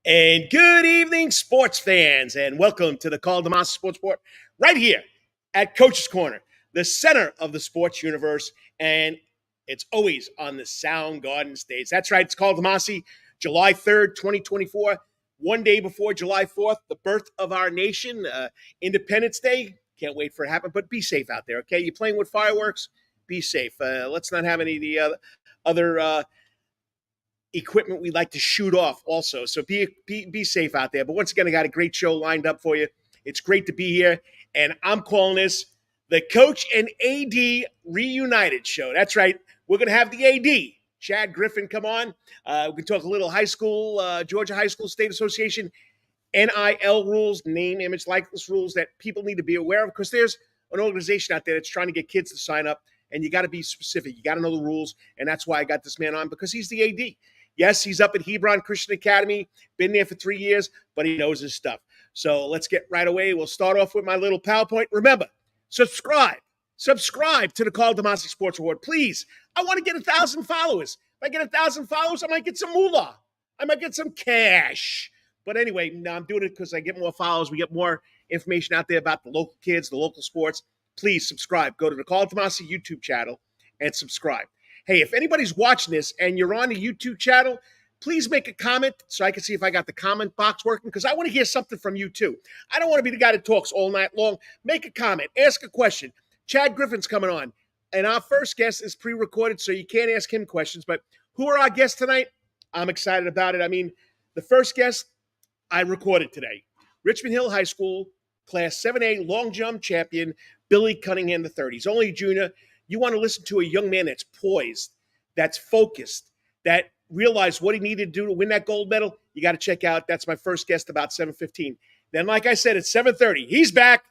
And good evening, sports fans, and welcome to the Karl DeMasi Sports Report right here at Coach's Corner, the center of the sports universe, and it's always on the Sound Garden stage. That's right, it's Karl DeMasi, July 3rd, 2024, one day before July 4th, the birth of our nation, Independence Day. Can't wait for it to happen, but be safe out there, okay? You're playing with fireworks, be safe. Let's not have any of the other equipment we like to shoot off also. So be safe out there. But once again, I got a great show lined up for you. It's great to be here. And I'm calling this the Coach and AD Reunited Show. That's right. We're going to have the AD, Chad Griffin, come on. We can talk a little high school, Georgia High School State Association, NIL rules, name, image, likeness rules that people need to be aware of, because there's an organization out there that's trying to get kids to sign up, and you got to be specific. You got to know the rules, and that's why I got this man on, because he's the AD. Yes, he's up at Hebron Christian Academy, been there for 3 years, but he knows his stuff. So let's get right away. We'll start off with my little PowerPoint. Remember, subscribe to the Karl DeMasi Sports Report. Please, I want to get 1,000 followers. If I get 1,000 followers, I might get some moolah. I might get some cash. But anyway, no, I'm doing it because I get more followers. We get more information out there about the local kids, the local sports. Please subscribe. Go to the Karl DeMasi YouTube channel and subscribe. Hey, if anybody's watching this and you're on the YouTube channel, please make a comment so I can see if I got the comment box working, because I want to hear something from you too. I don't want to be the guy that talks all night long. Make a comment. Ask a question. Chad Griffin's coming on, and our first guest is pre-recorded, so you can't ask him questions. But who are our guests tonight? I'm excited about it. I mean, the first guest I recorded today, Richmond Hill High School, Class 7A long jump champion, Billy Cunningham III. He's only a junior. You want to listen to a young man that's poised, that's focused, that realized what he needed to do to win that gold medal. You got to check out. That's my first guest, about 7:15. Then, like I said, at 7:30, he's back.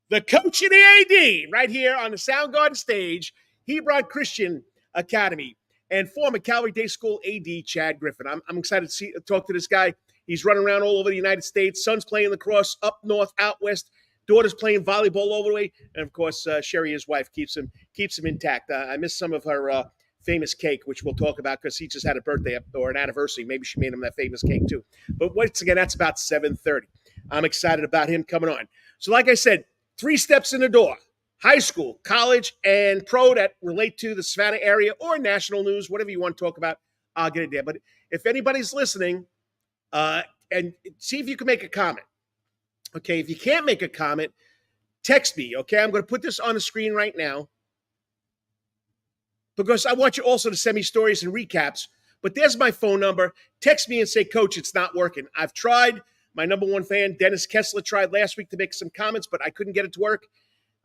The coach and the AD right here on the Soundgarden stage, Hebron Christian Academy, and former Calvary Day School AD Chad Griffin. I'm excited to talk to this guy. He's running around all over the United States. Son's playing lacrosse up north, out west. Daughter's playing volleyball all the way. And, of course, Sherry, his wife, keeps him intact. I missed some of her famous cake, which we'll talk about, because he just had a birthday or an anniversary. Maybe she made him that famous cake, too. But once again, that's about 7:30. I'm excited about him coming on. So like I said, 3 steps in the door: high school, college, and pro that relate to the Savannah area or national news, whatever you want to talk about, I'll get it there. But if anybody's listening, and see if you can make a comment. Okay, if you can't make a comment, text me, okay? I'm going to put this on the screen right now, because I want you also to send me stories and recaps. But there's my phone number. Text me and say, Coach, it's not working. I've tried. My number one fan, Dennis Kessler, tried last week to make some comments, but I couldn't get it to work.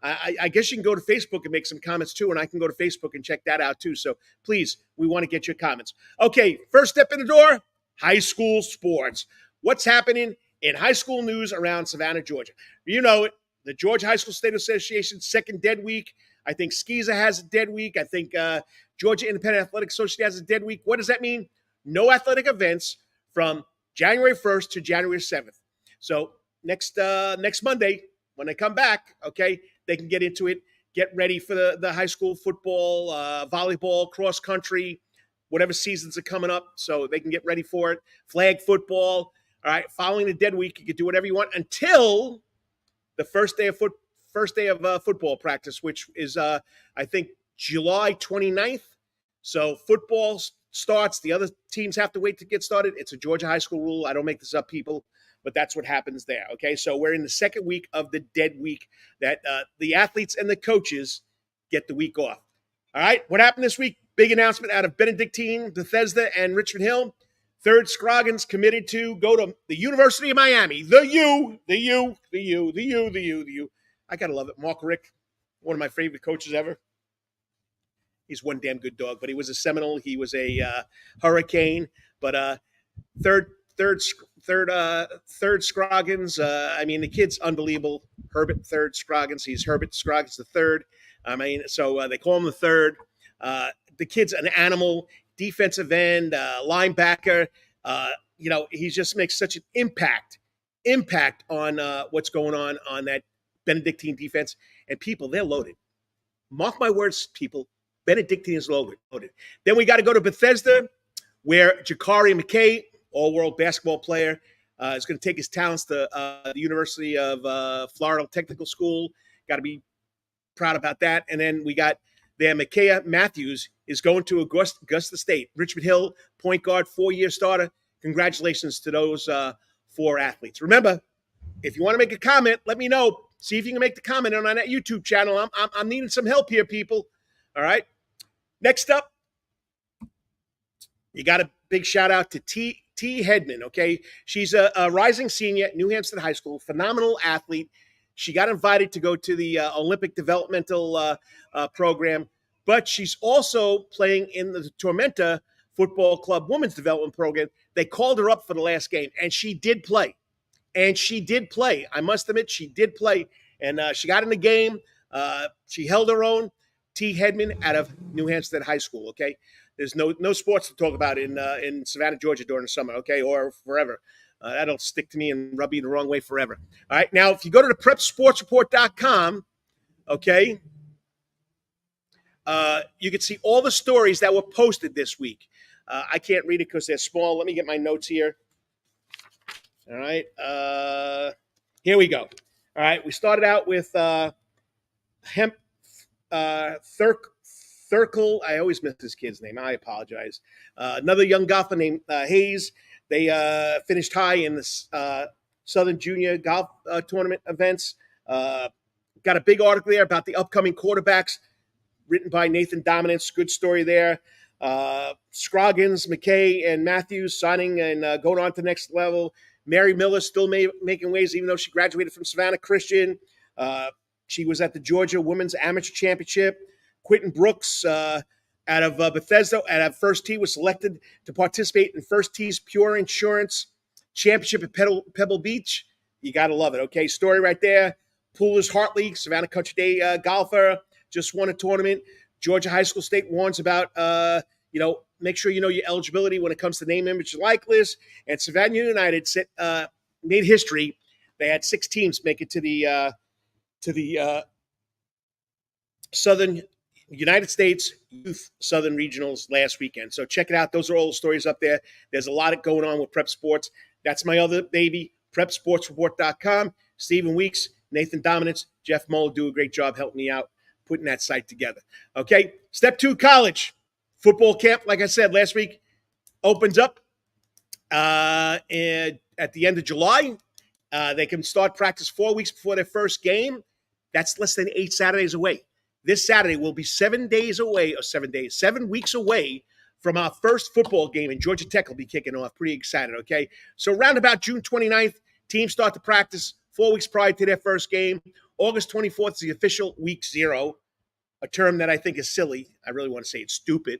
I guess you can go to Facebook and make some comments too, and I can go to Facebook and check that out too. So please, we want to get your comments. Okay, first step in the door, high school sports. What's happening in high school news around Savannah, Georgia? You know it. The Georgia High School State Association, second dead week. I think SCISA has a dead week. I think Georgia Independent Athletic Association has a dead week. What does that mean? No athletic events from January 1st to January 7th. So next Monday, when they come back, okay, they can get into it, get ready for the high school football, volleyball, cross country, whatever seasons are coming up, so they can get ready for it. Flag football. All right, following the dead week, you can do whatever you want until the first day of football practice, which is, I think, July 29th. So football starts. The other teams have to wait to get started. It's a Georgia high school rule. I don't make this up, people, but that's what happens there, okay? So we're in the second week of the dead week that the athletes and the coaches get the week off. All right, what happened this week? Big announcement out of Benedictine, Bethesda, and Richmond Hill. Third Scroggins committed to go to the University of Miami. The U. I got to love it. Mark Rick, one of my favorite coaches ever. He's one damn good dog, but he was a Seminole. He was a Hurricane. But third Scroggins. I mean, the kid's unbelievable. Herbert Third Scroggins. He's Herbert Scroggins the third. I mean, so they call him the third. The kid's an animal. Defensive end, linebacker. He just makes such an impact on what's going on that Benedictine defense. And people, they're loaded. Mark my words, people. Benedictine is loaded. Then we got to go to Bethesda, where Jakari McKay, all-world basketball player, Is going to take his talents to the University of Florida Technical School. Got to be proud about that. And then we got there Micaiah Matthews is going to Augusta State. Richmond Hill, point guard, 4-year starter. Congratulations to those 4 athletes. Remember, if you want to make a comment, let me know. See if you can make the comment on that YouTube channel. I'm needing some help here, people. All right. Next up, you got a big shout out to T. Hedman, okay? She's a rising senior at New Hampstead High School, phenomenal athlete. She got invited to go to the Olympic developmental program, but she's also playing in the Tormenta Football Club Women's Development Program. They called her up for the last game, and she did play. I must admit, she did play, and she got in the game. She held her own. T. Hedman out of New Hampstead High School, okay? There's no sports to talk about in Savannah, Georgia during the summer, okay, or forever. That'll stick to me and rub me the wrong way forever. All right, now if you go to the prepsportsreport.com, okay, you can see all the stories that were posted this week. I can't read it because they're small. Let me get my notes here. All right, here we go. All right, we started out with Thurkel, I always miss this kid's name. I apologize. Another young golfer named Hayes. They finished high in the Southern Junior Golf Tournament events. Got a big article there about the upcoming quarterbacks written by Nathan Dominance. Good story there. Scroggins, McKay, and Matthews signing and going on to the next level. Mary Miller still making waves, even though she graduated from Savannah Christian. She was at the Georgia Women's Amateur Championship. Quentin Brooks out of Bethesda at First Tee was selected to participate in First Tee's Pure Insurance Championship at Pebble Beach. You got to love it, okay? Story right there. Poolers Hartley, Savannah Country Day golfer, just won a tournament. Georgia High School State warns about, make sure you know your eligibility when it comes to name, image, and likeness. And Savannah United made history. They had 6 teams make it to the Southern United States Youth Southern Regionals last weekend. So check it out. Those are all the stories up there. There's a lot going on with Prep Sports. That's my other baby, prepsportsreport.com. Stephen Weeks, Nathan Dominance, Jeff Muller do a great job helping me out putting that site together. Okay, Step 2 college. Football camp, like I said last week, opens up at the end of July. They can start practice 4 weeks before their first game. That's less than 8 Saturdays away. This Saturday will be 7 weeks away from our first football game, and Georgia Tech will be kicking off. Pretty excited, okay? So around about June 29th, teams start to practice 4 weeks prior to their first game. August 24th is the official week 0, a term that I think is silly. I really want to say it's stupid.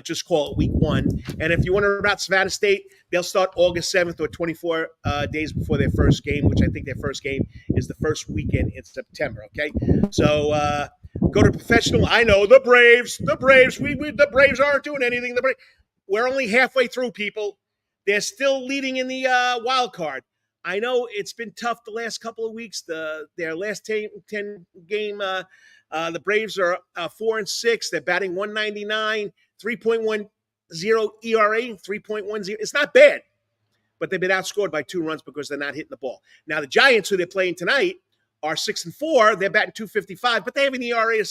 Just call it week 1. And if you wonder about Savannah State, they'll start August 7th or 24 days before their first game, which I think their first game is the first weekend in September, okay? So go to professional. I know, the Braves. The Braves aren't doing anything. We're only halfway through, people. They're still leading in the wild card. I know it's been tough the last couple of weeks. Their last 10 game, the Braves are 4-6. They're batting 199, 3.10 ERA, 3.10. It's not bad, but they've been outscored by 2 runs because they're not hitting the ball. Now, the Giants, who they're playing tonight, are 6-4. They're batting 255, but they have an ERA of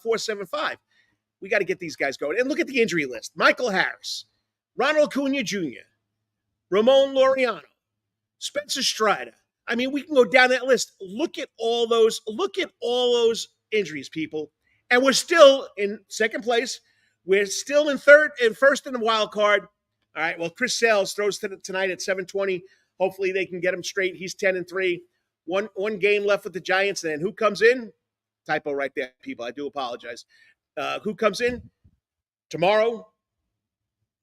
4.75. We got to get these guys going. And look at the injury list. Michael Harris, Ronald Acuna Jr., Ramon Laureano, Spencer Strider. I mean, we can go down that list. Look at all those injuries, people. And we're still in second place. We're still in third and first in the wild card. All right, well, Chris Sales throws tonight at 7:20. Hopefully they can get him straight. He's 10-3. One game left with the Giants. And then who comes in? Typo right there, people. I do apologize. Who comes in? Tomorrow,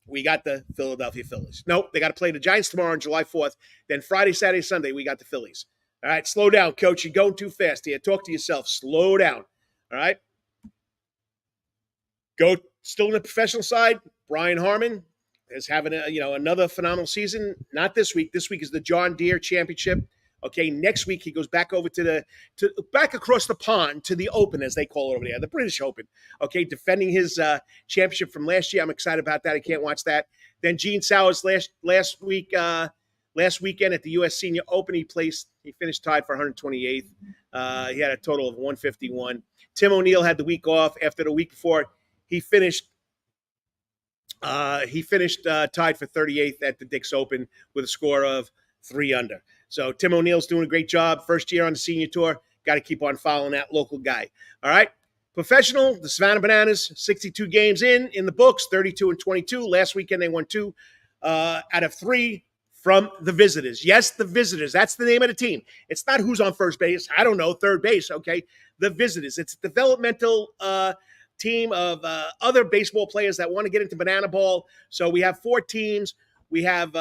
we got the Philadelphia Phillies. Nope, they got to play the Giants tomorrow on July 4th. Then Friday, Saturday, Sunday, we got the Phillies. All right, slow down, Coach. You're going too fast here. Talk to yourself. Slow down. All right? Go still in the professional side. Brian Harmon is having another phenomenal season. Not this week. This week is the John Deere Championship. Okay, next week he goes back over to back across the pond to the Open, as they call it over there, the British Open. Okay, defending his championship from last year. I'm excited about that. I can't watch that. Then Gene Sowers last week Last weekend at the U.S. Senior Open, he finished tied for 128th. He had a total of 151. Tim O'Neill had the week off. After the week before, he finished tied for 38th at the Dix Open with a score of 3 under. So Tim O'Neill's doing a great job. First year on the senior tour. Got to keep on following that local guy. All right. Professional, the Savannah Bananas, 62 games in the books, 32-22. Last weekend, they won 2 out of 3 from the Visitors. Yes, the Visitors. That's the name of the team. It's not who's on first base. I don't know, third base, okay? The Visitors. It's a developmental team of other baseball players that want to get into banana ball. So we have 4 teams. We have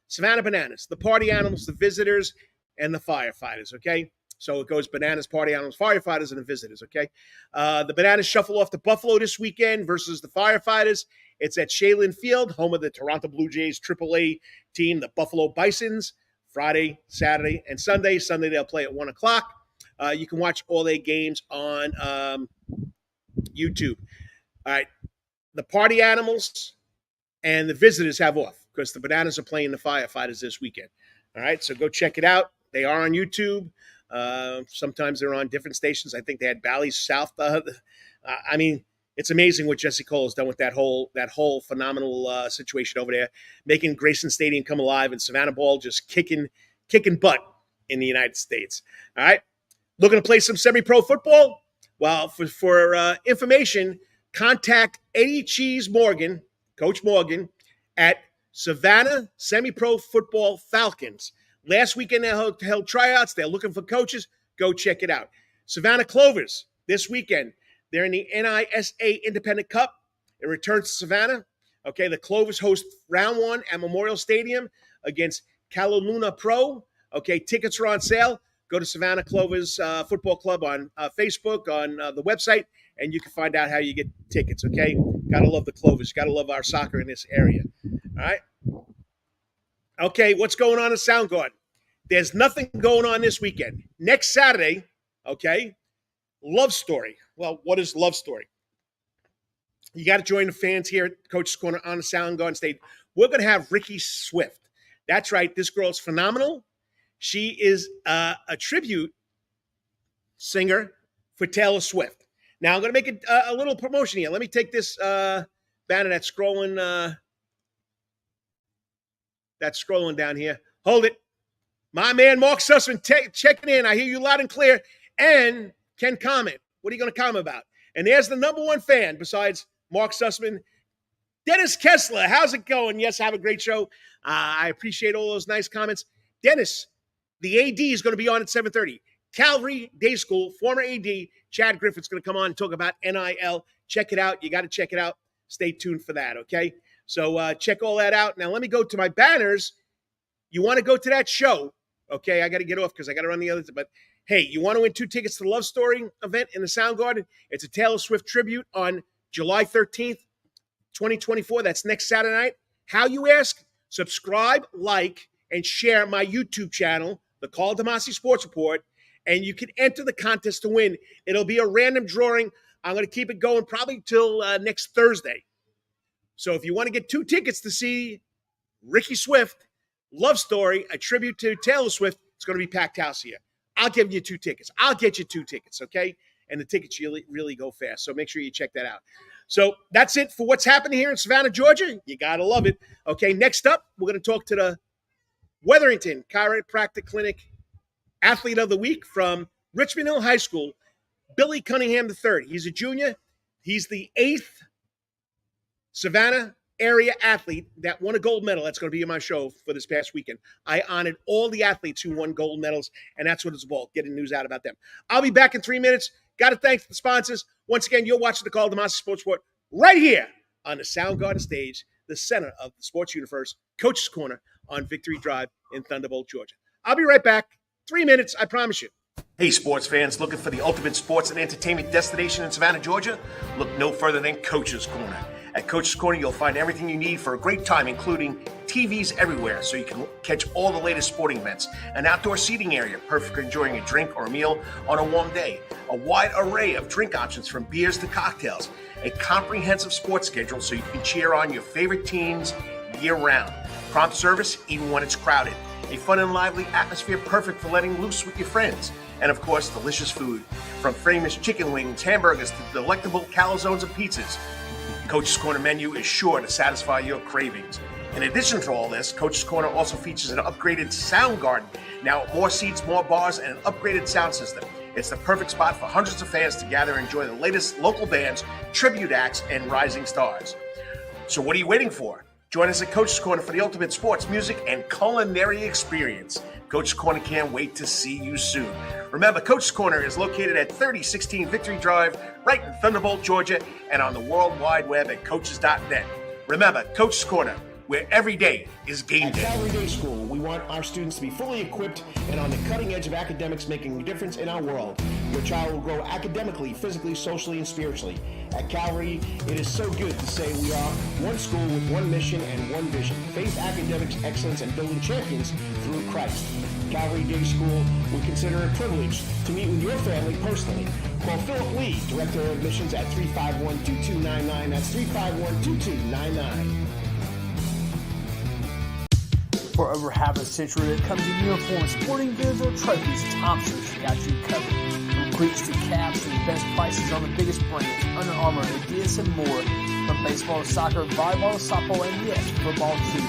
Savannah Bananas, the Party Animals, the Visitors, and the Firefighters, okay? So it goes Bananas, Party Animals, Firefighters, and the Visitors, okay? The Bananas shuffle off to Buffalo this weekend versus the Firefighters. It's at Shaylin Field, home of the Toronto Blue Jays AAA team, the Buffalo Bisons, Friday, Saturday, and Sunday. Sunday, they'll play at 1 o'clock. You can watch all their games on YouTube. All right. The Party Animals and the Visitors have off because the Bananas are playing the Firefighters this weekend. All right, so go check it out. They are on YouTube. Sometimes they're on different stations. I think they had Bally's South. I mean, it's amazing what Jesse Cole has done with that whole phenomenal situation over there, making Grayson Stadium come alive and Savannah ball just kicking butt in the United States. All right, looking to play some semi-pro football? Well, for information, contact AD Coach Morgan, at Savannah Semi-Pro Football Falcons. Last weekend, they held tryouts. They're looking for coaches. Go check it out. Savannah Clovers, this weekend, they're in the NISA Independent Cup. It returns to Savannah. Okay, the Clovers host round 1 at Memorial Stadium against Caloluna Pro. Okay, tickets are on sale. Go to Savannah Clovers Football Club on Facebook, on the website, and you can find out how you get tickets, okay? Got to love the Clovers. Got to love our soccer in this area. All right? Okay, what's going on in Soundgarden? There's nothing going on this weekend. Next Saturday, okay, Love Story. Well, what is Love Story? You got to join the fans here at Coach's Corner on the Soundgarden stage. We're going to have Ricky Swift. That's right. This girl's phenomenal. She is a tribute singer for Taylor Swift. Now, I'm going to make a little promotion here. Let me take this banner that's scrolling down here. Hold it. My man, Mark Sussman, checking in. I hear you loud and clear. And can comment. What are you going to comment about? And there's the number 1 fan besides Mark Sussman, Dennis Kessler. How's it going? Yes, have a great show. I appreciate all those nice comments. Dennis, the AD is going to be on at 7:30. Calvary Day School, former AD Chad Griffin's going to come on and talk about NIL. Check it out. You got to check it out. Stay tuned for that, okay? So check all that out. Now, let me go to my banners. You want to go to that show, okay? I got to get off because I got to run the others. But, hey, you want to win 2 tickets to the Love Story event in the Soundgarden? It's a Taylor Swift tribute on July 13th, 2024. That's next Saturday night. How you ask? Subscribe, like, and share my YouTube channel, the Karl DeMasi Sports Report, and you can enter the contest to win. It'll be a random drawing. I'm going to keep it going probably till next Thursday. So if you want to get 2 tickets to see Ricky Swift, Love Story, a tribute to Taylor Swift, it's going to be packed house here. I'll give you 2 tickets. I'll get you 2 tickets, okay? And the tickets really, really go fast. So make sure you check that out. So that's it for what's happening here in Savannah, Georgia. You got to love it. Okay, next up, we're going to talk to the Wetherington Chiropractic Clinic Athlete of the Week from Richmond Hill High School, Billy Cunningham III. He's a junior. He's the 8th Savannah area athlete that won a gold medal. That's going to be in my show for this past weekend. I honored all the athletes who won gold medals, and that's what it's about, getting news out about them. I'll be back in 3 minutes. Got to thank the sponsors. Once again, you're watching the Karl DeMasi Sports Report right here on the Soundgarden stage, the center of the sports universe, Coach's Corner on Victory Drive in Thunderbolt, Georgia. I'll be right back. 3 minutes, I promise you. Hey, sports fans, looking for the ultimate sports and entertainment destination in Savannah, Georgia? Look no further than Coach's Corner. At Coach's Corner, you'll find everything you need for a great time, including TVs everywhere so you can catch all the latest sporting events, an outdoor seating area, perfect for enjoying a drink or a meal on a warm day, a wide array of drink options from beers to cocktails, a comprehensive sports schedule so you can cheer on your favorite teams year-round, prompt service even when it's crowded, A fun and lively atmosphere perfect for letting loose with your friends. And of course, delicious food. From famous chicken wings, hamburgers, to delectable calzones and pizzas. Coach's Corner menu is sure to satisfy your cravings. In addition to all this, Coach's Corner also features an upgraded sound garden. Now, more seats, more bars, and an upgraded sound system. It's the perfect spot for hundreds of fans to gather and enjoy the latest local bands, tribute acts, and rising stars. So what are you waiting for? Join us at Coach's Corner for the ultimate sports, music, and culinary experience. Coach's Corner can't wait to see you soon. Remember, Coach's Corner is located at 3016 Victory Drive, right in Thunderbolt, Georgia, and on the World Wide Web at coaches.net. Remember, Coach's Corner, where every day is game day. At Calvary Day School, we want our students to be fully equipped and on the cutting edge of academics, making a difference in our world. Your child will grow academically, physically, socially, and spiritually. At Calvary, it is so good to say we are one school with one mission and one vision: faith, academics, excellence, and building champions through Christ. Calvary Day School, we consider it a privilege to meet with your family personally. Call Philip Lee, Director of Admissions, at 351-2299. That's 351-2299. For over half a century, when it comes to uniforms, sporting goods, or trophies, Thompson's got you covered. From cleats to caps to the best prices on the biggest brands, Under Armour, Adidas, and more. From baseball to soccer, volleyball to softball, and yes, football too.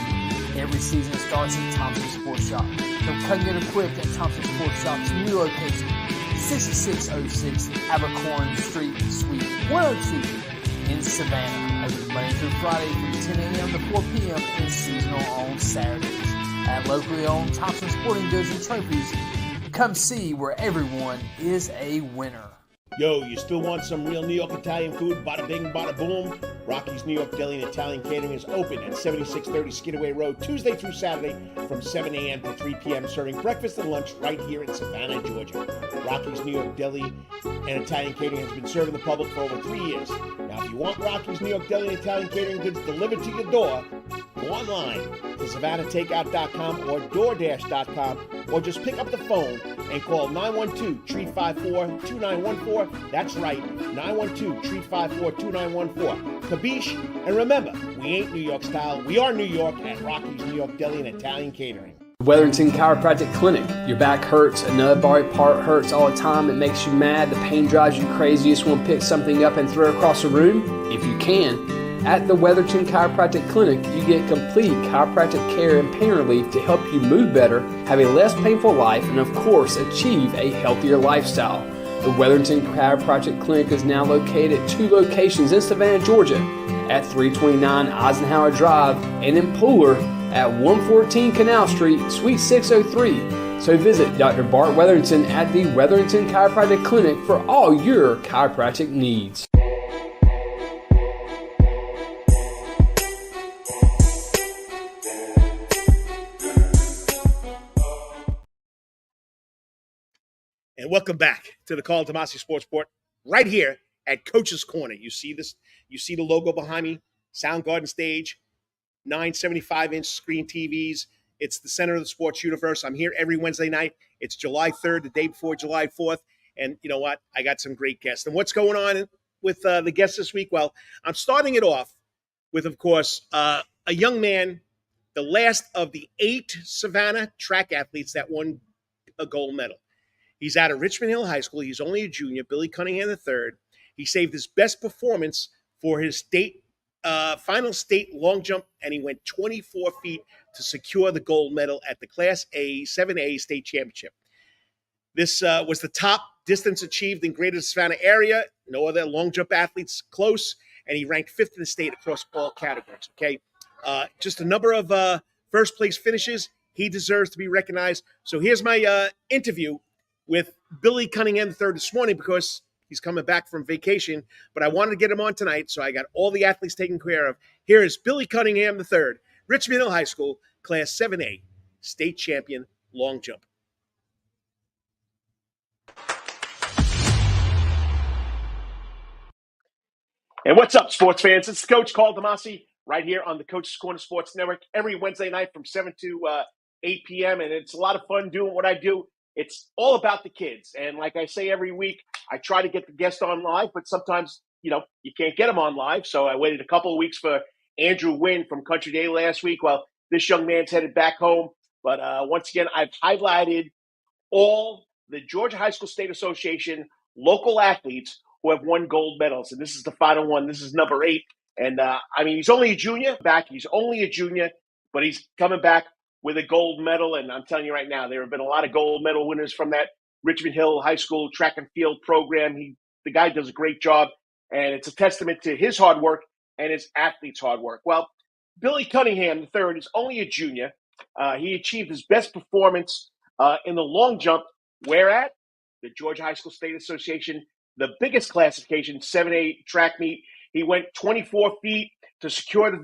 Every season starts at Thompson Sports Shop. From cutting and equipped at Thompson Sports Shop's new location, 6606 Abercorn Street, Suite 102 in Savannah. Open Monday through Friday from 10 a.m. to 4 p.m. and seasonal on Saturdays. At locally owned Thompson Sporting Goods and Trophies, come see where everyone is a winner. Yo, you still want some real New York Italian food? Bada bing, bada boom. Rocky's New York Deli and Italian Catering is open at 7630 Skidaway Road, Tuesday through Saturday from 7 a.m. to 3 p.m., serving breakfast and lunch right here in Savannah, Georgia. Rocky's New York Deli and Italian Catering has been serving the public for over 3 years. Now, if you want Rocky's New York Deli and Italian Catering goods delivered to your door, go online to SavannahTakeout.com or DoorDash.com, or just pick up the phone and call 912-354-2914. That's right, 912-354-2914. Kabish, and remember, we ain't New York style. We are New York at Rocky's New York Deli and Italian Catering. Weatherington Chiropractic Clinic. Your back hurts, another body part hurts all the time. It makes you mad. The pain drives you crazy. You just want to pick something up and throw it across the room? If you can. At the Weatherton Chiropractic Clinic, you get complete chiropractic care and pain relief to help you move better, have a less painful life, and of course, achieve a healthier lifestyle. The Weatherton Chiropractic Clinic is now located at 2 locations in Savannah, Georgia, at 329 Eisenhower Drive and in Pooler at 114 Canal Street, Suite 603. So visit Dr. Bart Weatherington at the Weatherington Chiropractic Clinic for all your chiropractic needs. And welcome back to the Karl DeMasi Sports Report, right here at Coach's Corner. You see this? You see the logo behind me? Soundgarden stage, 975-inch screen TVs. It's the center of the sports universe. I'm here every Wednesday night. It's July 3rd, the day before July 4th. And you know what? I got some great guests. And what's going on with the guests this week? Well, I'm starting it off with, of course, a young man, the last of the 8 Savannah track athletes that won a gold medal. He's out of Richmond Hill High School. He's only a junior, Billy Cunningham III. He saved his best performance for his final state long jump, and he went 24 feet to secure the gold medal at the Class A 7A state championship. This was the top distance achieved in greater Savannah area. No other long jump athletes close, and he ranked 5th in the state across all categories. Okay, just a number of first place finishes. He deserves to be recognized. So here's my interview with Billy Cunningham III this morning, because he's coming back from vacation, but I wanted to get him on tonight, so I got all the athletes taken care of. Here is Billy Cunningham III, Richmond Hill High School, Class 7A, state champion, long jump. And what's up, sports fans? It's Coach Karl DeMasi right here on the Coach's Corner Sports Network every Wednesday night from 7 to 8 p.m., and it's a lot of fun doing what I do. It's all about the kids. And like I say every week, I try to get the guest on live, but sometimes, you can't get them on live. So I waited a couple of weeks for Andrew Wynn from Country Day last week. Well, this young man's headed back home But once again, I've highlighted all the Georgia High School State Association local athletes who have won gold medals. And this is the final one. This is number 8. And he's only a junior back. He's only a junior, but he's coming back with a gold medal. And I'm telling you right now, there have been a lot of gold medal winners from that Richmond Hill High School track and field program. The guy does a great job, and it's a testament to his hard work and his athletes' hard work. Well, Billy Cunningham III is only a junior. He achieved his best performance in the long jump, where at the Georgia High School State Association, the biggest classification, 7A track meet. He went 24 feet to secure the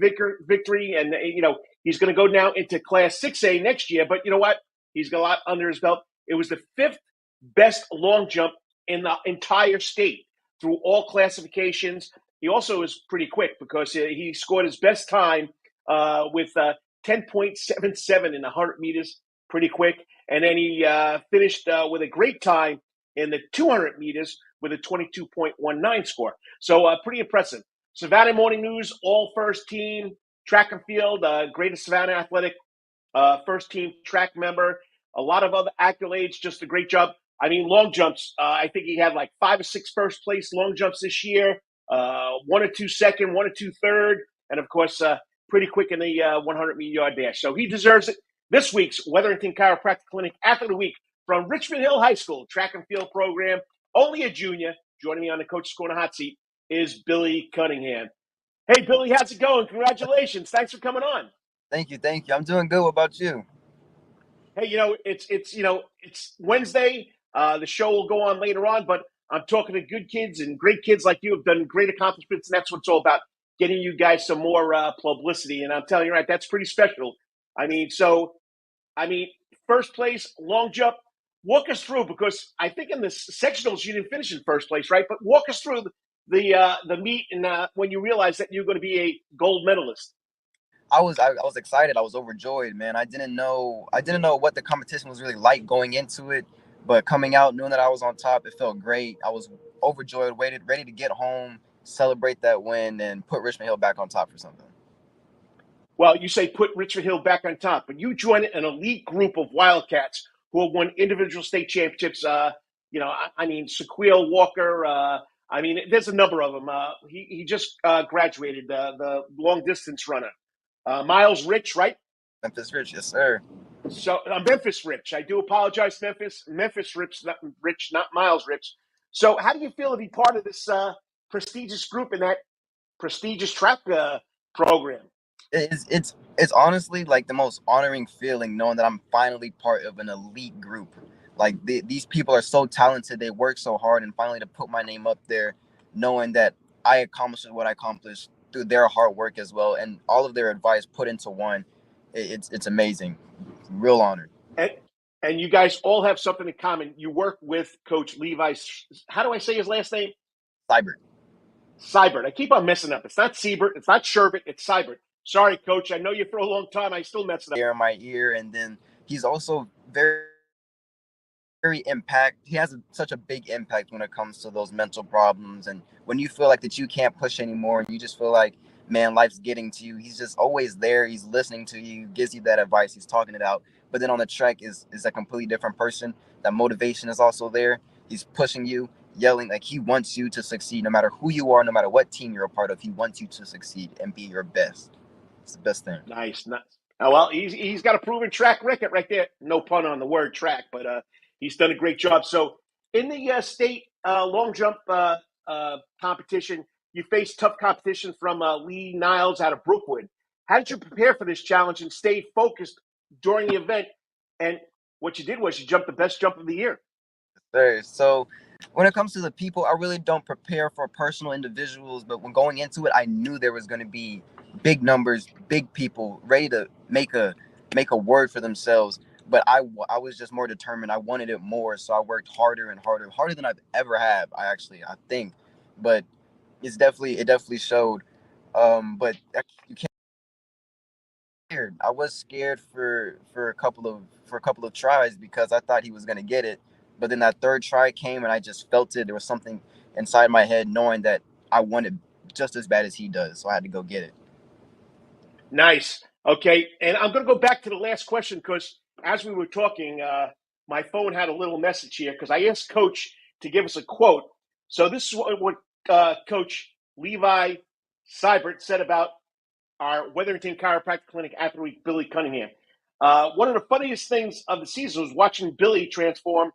victory, and he's going to go now into Class 6A next year. But you know what? He's got a lot under his belt. It was the 5th best long jump in the entire state through all classifications. He also is pretty quick because he scored his best time with 10.77 in 100 meters, pretty quick. And then he finished with a great time in the 200 meters with a 22.19 score. So pretty impressive. Savannah Morning News, all first team, track and field, greatest Savannah Athletic first team track member. A lot of other accolades, just a great job. Long jumps. I think he had like 5 or 6 first place long jumps this year, 1 or 2 second, 1 or 2 third, and of course, pretty quick in the 100-meter yard dash. So he deserves it. This week's Wetherington Chiropractic Clinic Athlete of the Week from Richmond Hill High School track and field program, only a junior, joining me on the Coach's Corner hot seat, is Billy Cunningham. Hey, Billy, how's it going? Congratulations. Thanks for coming on. Thank you. I'm doing good. What about you? Hey, it's Wednesday. The show will go on later on, but I'm talking to good kids and great kids like you have done great accomplishments, and that's what it's all about, getting you guys some more publicity. And I'm telling you, right, that's pretty special. First place, long jump. Walk us through, because I think in the sectionals you didn't finish in first place, right? But walk us through the meet and when you realized that you're going to be a gold medalist. I was excited. I was overjoyed, man. I didn't know what the competition was really like going into it, but coming out, knowing that I was on top, it felt great. I was overjoyed, ready to get home, celebrate that win, and put Richmond Hill back on top for something. Well, you say put Richmond Hill back on top, but you join an elite group of Wildcats who have won individual state championships. Sequel Walker. There's a number of them. He just graduated, the long distance runner. Miles Rich, right? Memphis Rich, yes, sir. So Memphis Rich. I do apologize, Memphis. Memphis Rich, not Miles Rich. So how do you feel to be part of this prestigious group in that prestigious track program? It's honestly like the most honoring feeling, knowing that I'm finally part of an elite group. Like these people are so talented, they work so hard, and finally to put my name up there, knowing that I accomplished what I accomplished through their hard work as well, and all of their advice put into one. It's amazing. Real honor. And you guys all have something in common. You work with Coach Levi. How do I say his last name? Seibert. I keep on messing up. It's not Siebert. It's not Sherbert. It's Seibert. Sorry, Coach. I know you for a long time. I still mess it up. In my ear, and then he's also very impact. He has such a big impact when it comes to those mental problems, and when you feel like that you can't push anymore, and you just feel like, man, life's getting to you. He's just always there. He's listening to you, gives you that advice. He's talking it out. But then on the track is a completely different person. That motivation is also there. He's pushing you, yelling, like he wants you to succeed, no matter who you are, no matter what team you're a part of. He wants you to succeed and be your best. It's the best thing. Nice. Well, he's got a proven track record right there. No pun on the word track, but he's done a great job. So in the state long jump competition, you faced tough competition from Lee Niles out of Brookwood. How did you prepare for this challenge and stay focused during the event? And what you did was you jumped the best jump of the year. So when it comes to the people, I really don't prepare for personal individuals, but when going into it, I knew there was going to be big numbers, big people ready to make a word for themselves. But I was just more determined. I wanted it more, so I worked harder than I've ever have. I think, but it definitely showed. But you can't. I was scared for a couple of tries because I thought he was gonna get it, but then that third try came and I just felt it. There was something inside my head knowing that I wanted just as bad as he does, so I had to go get it. Nice. Okay, and I'm going to go back to the last question because as we were talking, my phone had a little message here because I asked Coach to give us a quote. So this is what Coach Levi Seibert said about our Wetherington Chiropractic Clinic athlete Billy Cunningham. One of the funniest things of the season was watching Billy transform,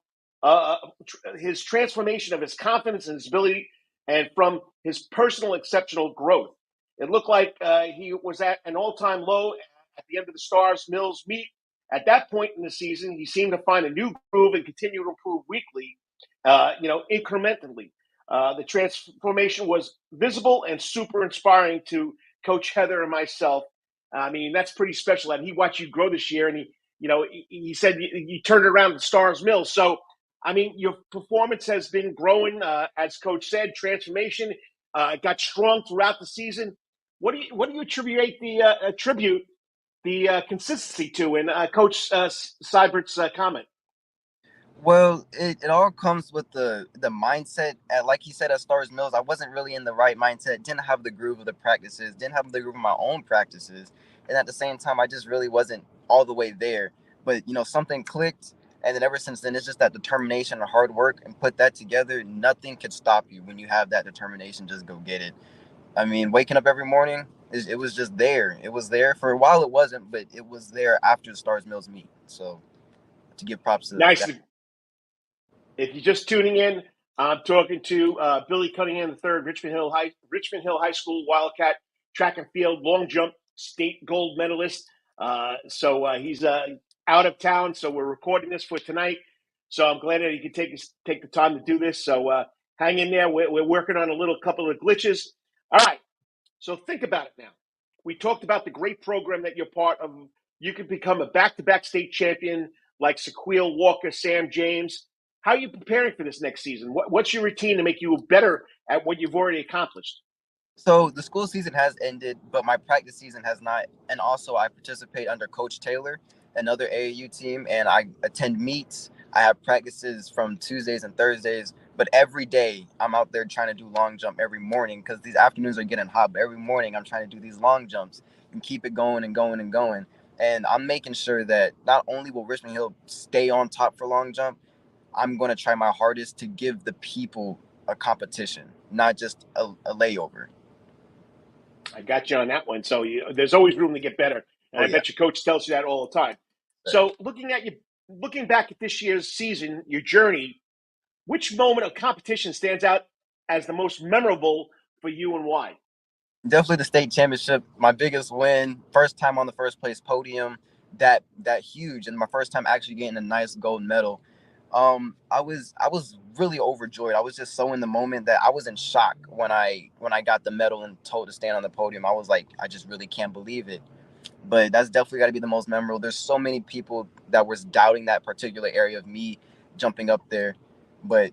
his transformation of his confidence and his ability, and from his personal exceptional growth. It looked like he was at an all-time low at the end of the Stars Mills meet. At that point in the season, he seemed to find a new groove and continue to improve weekly, incrementally. The transformation was visible and super inspiring to Coach Heather and myself. I mean, that's pretty special. And he watched you grow this year, and he said you turned it around at Stars Mills. So, I mean, your performance has been growing, as Coach said. Transformation got strong throughout the season. What do you attribute the consistency to? And Coach Seibert's comment. Well, it all comes with the mindset. Like he said at Stars Mills, I wasn't really in the right mindset. Didn't have the groove of the practices. Didn't have the groove of my own practices. And at the same time, I just really wasn't all the way there. But something clicked, and then ever since then, it's just that determination and hard work, and put that together. Nothing could stop you when you have that determination. Just go get it. I mean, waking up every morning, it was just there. It was there for a while. It wasn't, but it was there after the Stars Mills meet. So to give props to Nice. that. If you're just tuning in, I'm talking to Billy Cunningham III, Richmond Hill High School Wildcat track and field long jump state gold medalist. So he's out of town, so we're recording this for tonight. So I'm glad that he could take the time to do this. So hang in there. We're working on a couple of glitches. All right. So think about it now. We talked about the great program that you're part of. You could become a back-to-back state champion like Sequille Walker, Sam James. How are you preparing for this next season? What's your routine to make you better at what you've already accomplished? So the school season has ended, but my practice season has not. And also, I participate under Coach Taylor, another AAU team, and I attend meets. I have practices from Tuesdays and Thursdays, but every day I'm out there trying to do long jump every morning because these afternoons are getting hot. But every morning I'm trying to do these long jumps and keep it going and going and going. And I'm making sure that not only will Richmond Hill stay on top for long jump, I'm going to try my hardest to give the people a competition, not just a layover. I got you on that one. So there's always room to get better, and I bet your coach tells you that all the time. So looking back at this year's season, your journey, which moment of competition stands out as the most memorable for you, and why? Definitely the state championship, my biggest win, first time on the first place podium, that huge, and my first time actually getting a nice gold medal. I was really overjoyed. I was just so in the moment that I was in shock when I got the medal and told to stand on the podium. I was like, I just really can't believe it. But that's definitely got to be the most memorable. There's so many people that was doubting that particular area of me jumping up there, but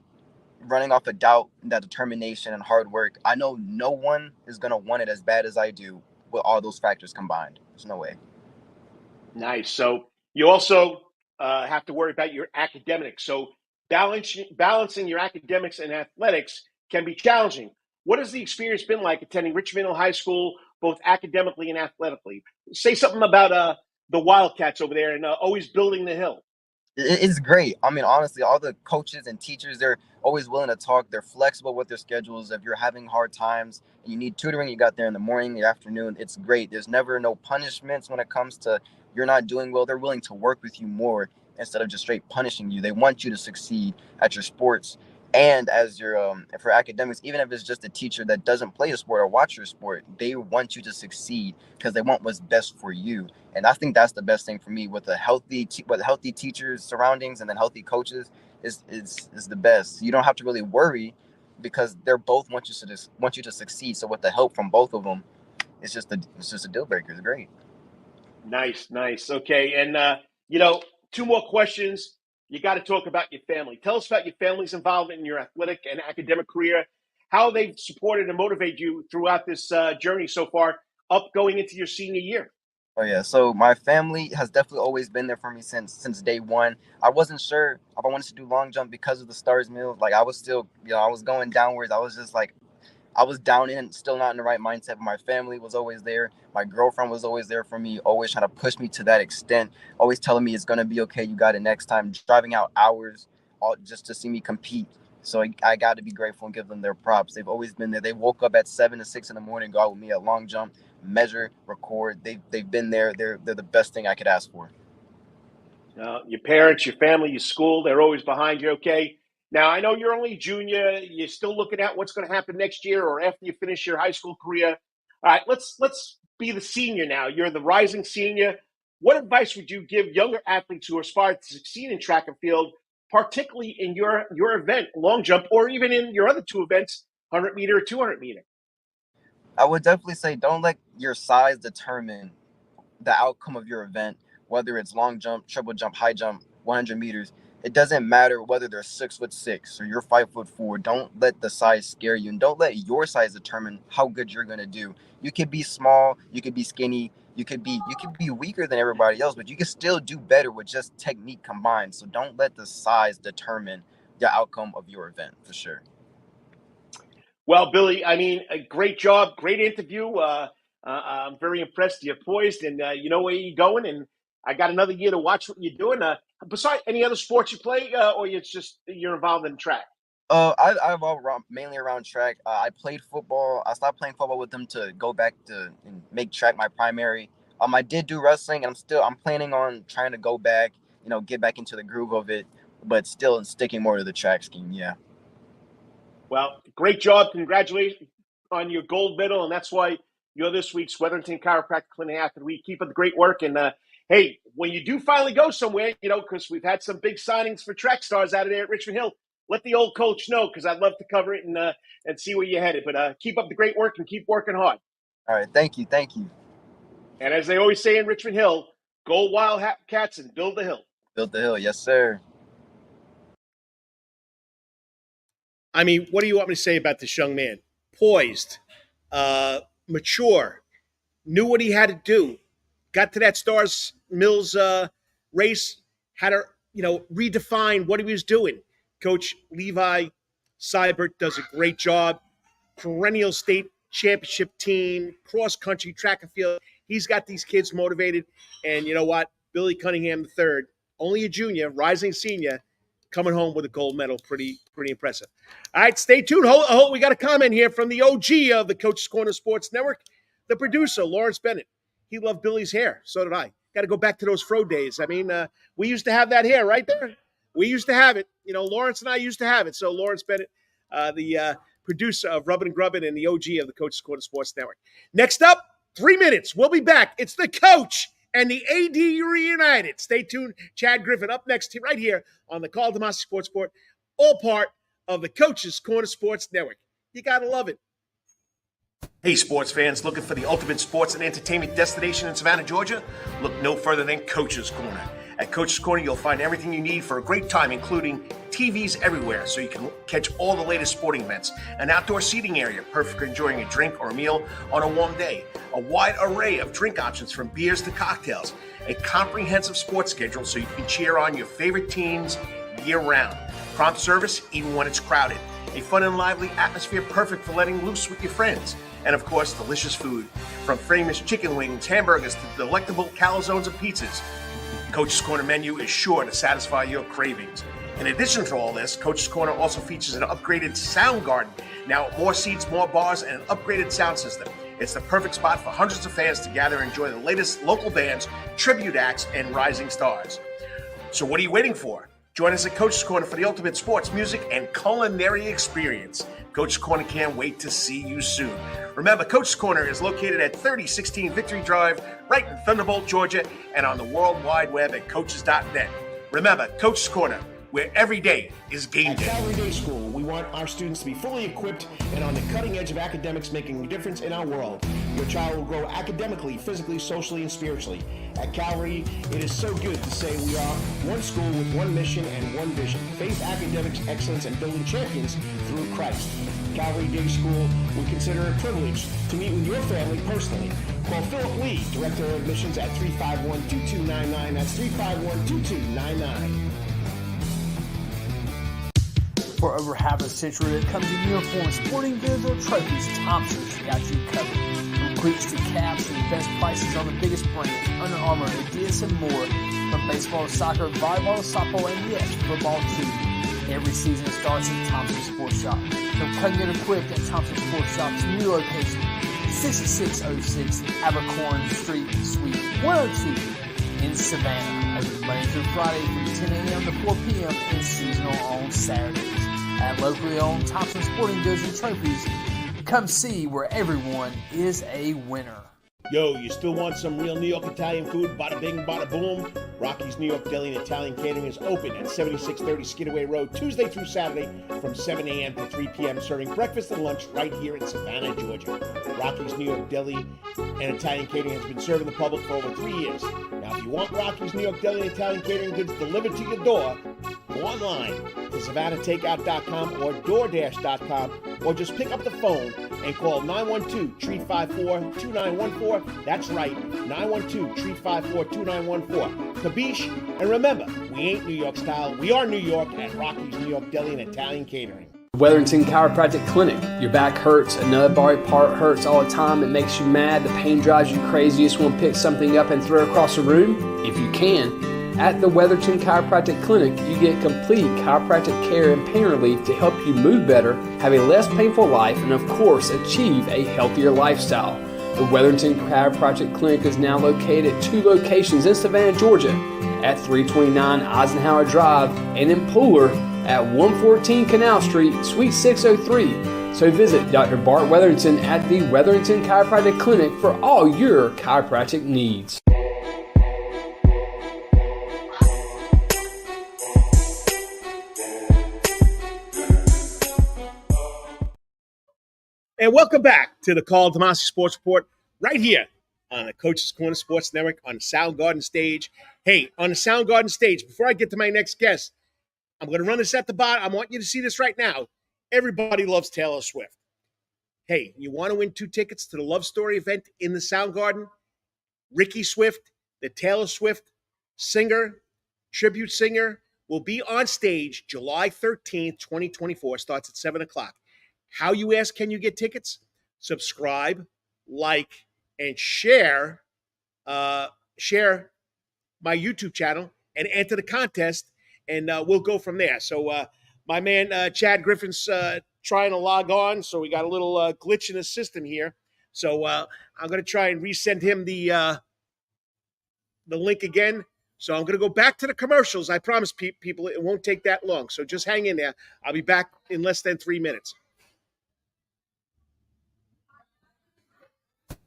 running off of doubt, that determination and hard work, I know no one is going to want it as bad as I do with all those factors combined. There's no way. Nice. So you also have to worry about your academics. So balancing your academics and athletics can be challenging. What has the experience been like attending Richmond Hill High School, both academically and athletically? Say something about the Wildcats over there and always building the hill. It's great. I mean, honestly, all the coaches and teachers, they're always willing to talk. They're flexible with their schedules. If you're having hard times and you need tutoring, you got there in the morning, the afternoon. It's great. There's never no punishments when it comes to you're not doing well. They're willing to work with you more instead of just straight punishing you. They want you to succeed at your sports and as your for academics. Even if it's just a teacher that doesn't play a sport or watch your sport, they want you to succeed because they want what's best for you. And I think that's the best thing for me with healthy teachers surroundings and then healthy coaches is the best. You don't have to really worry because they're both want you to succeed. So with the help from both of them, it's just a deal breaker. It's great. Nice. Okay, and two more questions. You got to talk about your family. Tell us about your family's involvement in your athletic and academic career, how they've supported and motivated you throughout this journey so far, up going into your senior year. Oh yeah, so my family has definitely always been there for me since day one. I wasn't sure if I wanted to do long jump because of the Stars Mills. Like I was still, I was going downwards. I was just like, I was down and still not in the right mindset, but my family was always there. My girlfriend was always there for me, always trying to push me to that extent, always telling me it's going to be okay, you got it next time, driving out hours all just to see me compete. So I got to be grateful and give them their props. They've always been there. They woke up at 7 to 6 in the morning, go out with me at long jump, measure, record. They've been there. They're the best thing I could ask for. Your parents, your family, your school, they're always behind you, okay? Now, I know you're only a junior. You're still looking at what's going to happen next year or after you finish your high school career. All right, let's be the senior now. You're the rising senior. What advice would you give younger athletes who aspire to succeed in track and field, particularly in your event, long jump, or even in your other two events, 100-meter or 200-meter? I would definitely say don't let your size determine the outcome of your event, whether it's long jump, triple jump, high jump, 100 meters. It doesn't matter whether they're 6'6" or you're 5'4". Don't let the size scare you, and don't let your size determine how good you're gonna do. You could be small, you could be skinny, you could be weaker than everybody else, but you can still do better with just technique combined. So don't let the size determine the outcome of your event, for sure. Well, Billy, I mean, a great job, great interview. I'm very impressed. You're poised, and you know where you're going. And I got another year to watch what you're doing. Besides any other sports you play, or you're involved in track? I revolve mainly around track. I played football. I stopped playing football with them to go back to and make track my primary. I did do wrestling, and I'm planning on trying to go back, get back into the groove of it, but still sticking more to the track scheme. Yeah. Well, great job. Congratulations on your gold medal, and that's why you're this week's Weatherington Chiropractic Clinic Athlete of the Week. Keep up the great work, and hey, when you do finally go somewhere, because we've had some big signings for track stars out of there at Richmond Hill, let the old coach know, because I'd love to cover it and see where you're headed. But keep up the great work and keep working hard. All right, thank you. And as they always say in Richmond Hill, go Wildcats and build the hill. Build the hill, yes, sir. I mean, what do you want me to say about this young man? Poised, mature, knew what he had to do, got to that Stars Mills race, had to, redefine what he was doing. Coach Levi Seibert does a great job. Perennial state championship team, cross-country, track and field. He's got these kids motivated. And you know what? Billy Cunningham III, only a junior, rising senior, coming home with a gold medal. Pretty impressive. All right, stay tuned. We got a comment here from the OG of the Coach's Corner Sports Network, the producer, Lawrence Bennett. He loved Billy's hair. So did I. Got to go back to those fro days. I mean, we used to have that hair right there. We used to have it. Lawrence and I used to have it. So Lawrence Bennett, the producer of Rubbin' and Grubbin' and the OG of the Coach's Corner Sports Network. Next up, 3 minutes. We'll be back. It's the coach and the AD reunited. Stay tuned. Chad Griffin up next right here on the Karl DeMasi Sports Report, all part of the Coach's Corner Sports Network. You got to love it. Hey, sports fans, looking for the ultimate sports and entertainment destination in Savannah, Georgia? Look no further than Coach's Corner. At Coach's Corner, you'll find everything you need for a great time, including TVs everywhere, so you can catch all the latest sporting events, an outdoor seating area, perfect for enjoying a drink or a meal on a warm day, a wide array of drink options from beers to cocktails, a comprehensive sports schedule so you can cheer on your favorite teams year-round, prompt service even when it's crowded, a fun and lively atmosphere perfect for letting loose with your friends, and of course, delicious food, from famous chicken wings, hamburgers to delectable calzones and pizzas. Coach's Corner menu is sure to satisfy your cravings. In addition to all this, Coach's Corner also features an upgraded sound garden. Now, more seats, more bars, and an upgraded sound system. It's the perfect spot for hundreds of fans to gather and enjoy the latest local bands, tribute acts, and rising stars. So what are you waiting for? Join us at Coach's Corner for the ultimate sports, music, and culinary experience. Coach's Corner can't wait to see you soon. Remember, Coach's Corner is located at 3016 Victory Drive, right in Thunderbolt, Georgia, and on the World Wide Web at coaches.net. Remember, Coach's Corner, where every day is game day. At Calvary Day School, we want our students to be fully equipped and on the cutting edge of academics, making a difference in our world. Your child will grow academically, physically, socially, and spiritually. At Calvary, it is so good to say we are one school with one mission and one vision: faith, academics, excellence, and building champions through Christ. Calvary Day School would consider it a privilege to meet with your family personally. Call Philip Lee, Director of Admissions, at 351-2299. That's 351-2299. For over half a century, it comes in uniforms, sporting goods, or trophies, Thompson's got you covered. From cleats to caps and the best prices on the biggest brands, Under Armour, Adidas, and more. From baseball to soccer, volleyball to softball, and yes, football too. Every season starts at Thompson Sports Shop. From Cunningham equipped at Thompson Sports Shop's new location, 6606 Abercorn Street, Suite 102 in Savannah. Open Monday through Friday from 10 a.m. to 4 p.m. and seasonal on Saturdays. At locally owned Thompson Sporting Goods and Trophies, come see where everyone is a winner. Yo, you still want some real New York Italian food? Bada bing, bada boom. Rocky's New York Deli and Italian Catering is open at 7630 Skidaway Road, Tuesday through Saturday from 7 a.m. to 3 p.m., serving breakfast and lunch right here in Savannah, Georgia. Rocky's New York Deli and Italian Catering has been serving the public for over 3 years. Now, if you want Rocky's New York Deli and Italian Catering goods delivered to your door, go online to SavannahTakeout.com or DoorDash.com, or just pick up the phone and call 912-354-2914. That's right, 912-354-2914. Kabish, and remember, we ain't New York style. We are New York at Rocky's New York Deli and Italian Catering. Weatherington Chiropractic Clinic. Your back hurts, another body part hurts all the time, it makes you mad, the pain drives you crazy, you just want to pick something up and throw it across the room? If you can, at the Weatherton Chiropractic Clinic, you get complete chiropractic care and pain relief to help you move better, have a less painful life, and of course, achieve a healthier lifestyle. The Weatherton Chiropractic Clinic is now located at 2 locations in Savannah, Georgia, at 329 Eisenhower Drive and in Pooler at 114 Canal Street, Suite 603. So visit Dr. Bart Weatherington at the Weatherington Chiropractic Clinic for all your chiropractic needs. And welcome back to the Karl DeMasi Sports Report right here on the Coach's Corner Sports Network on the Soundgarden stage. Hey, on the Soundgarden stage, before I get to my next guest, I'm going to run this at the bottom. I want you to see this right now. Everybody loves Taylor Swift. Hey, you want to win 2 tickets to the Love Story event in the Soundgarden? Ricky Swift, the Taylor Swift singer, tribute singer, will be on stage July 13th, 2024. Starts at 7 o'clock. How, you ask, can you get tickets? Subscribe, like, and share my YouTube channel and enter the contest, and we'll go from there. So my man Chad Griffin's trying to log on, so we got a little glitch in the system here. So I'm going to try and resend him the link again. So I'm going to go back to the commercials. I promise people it won't take that long. So just hang in there. I'll be back in less than 3 minutes.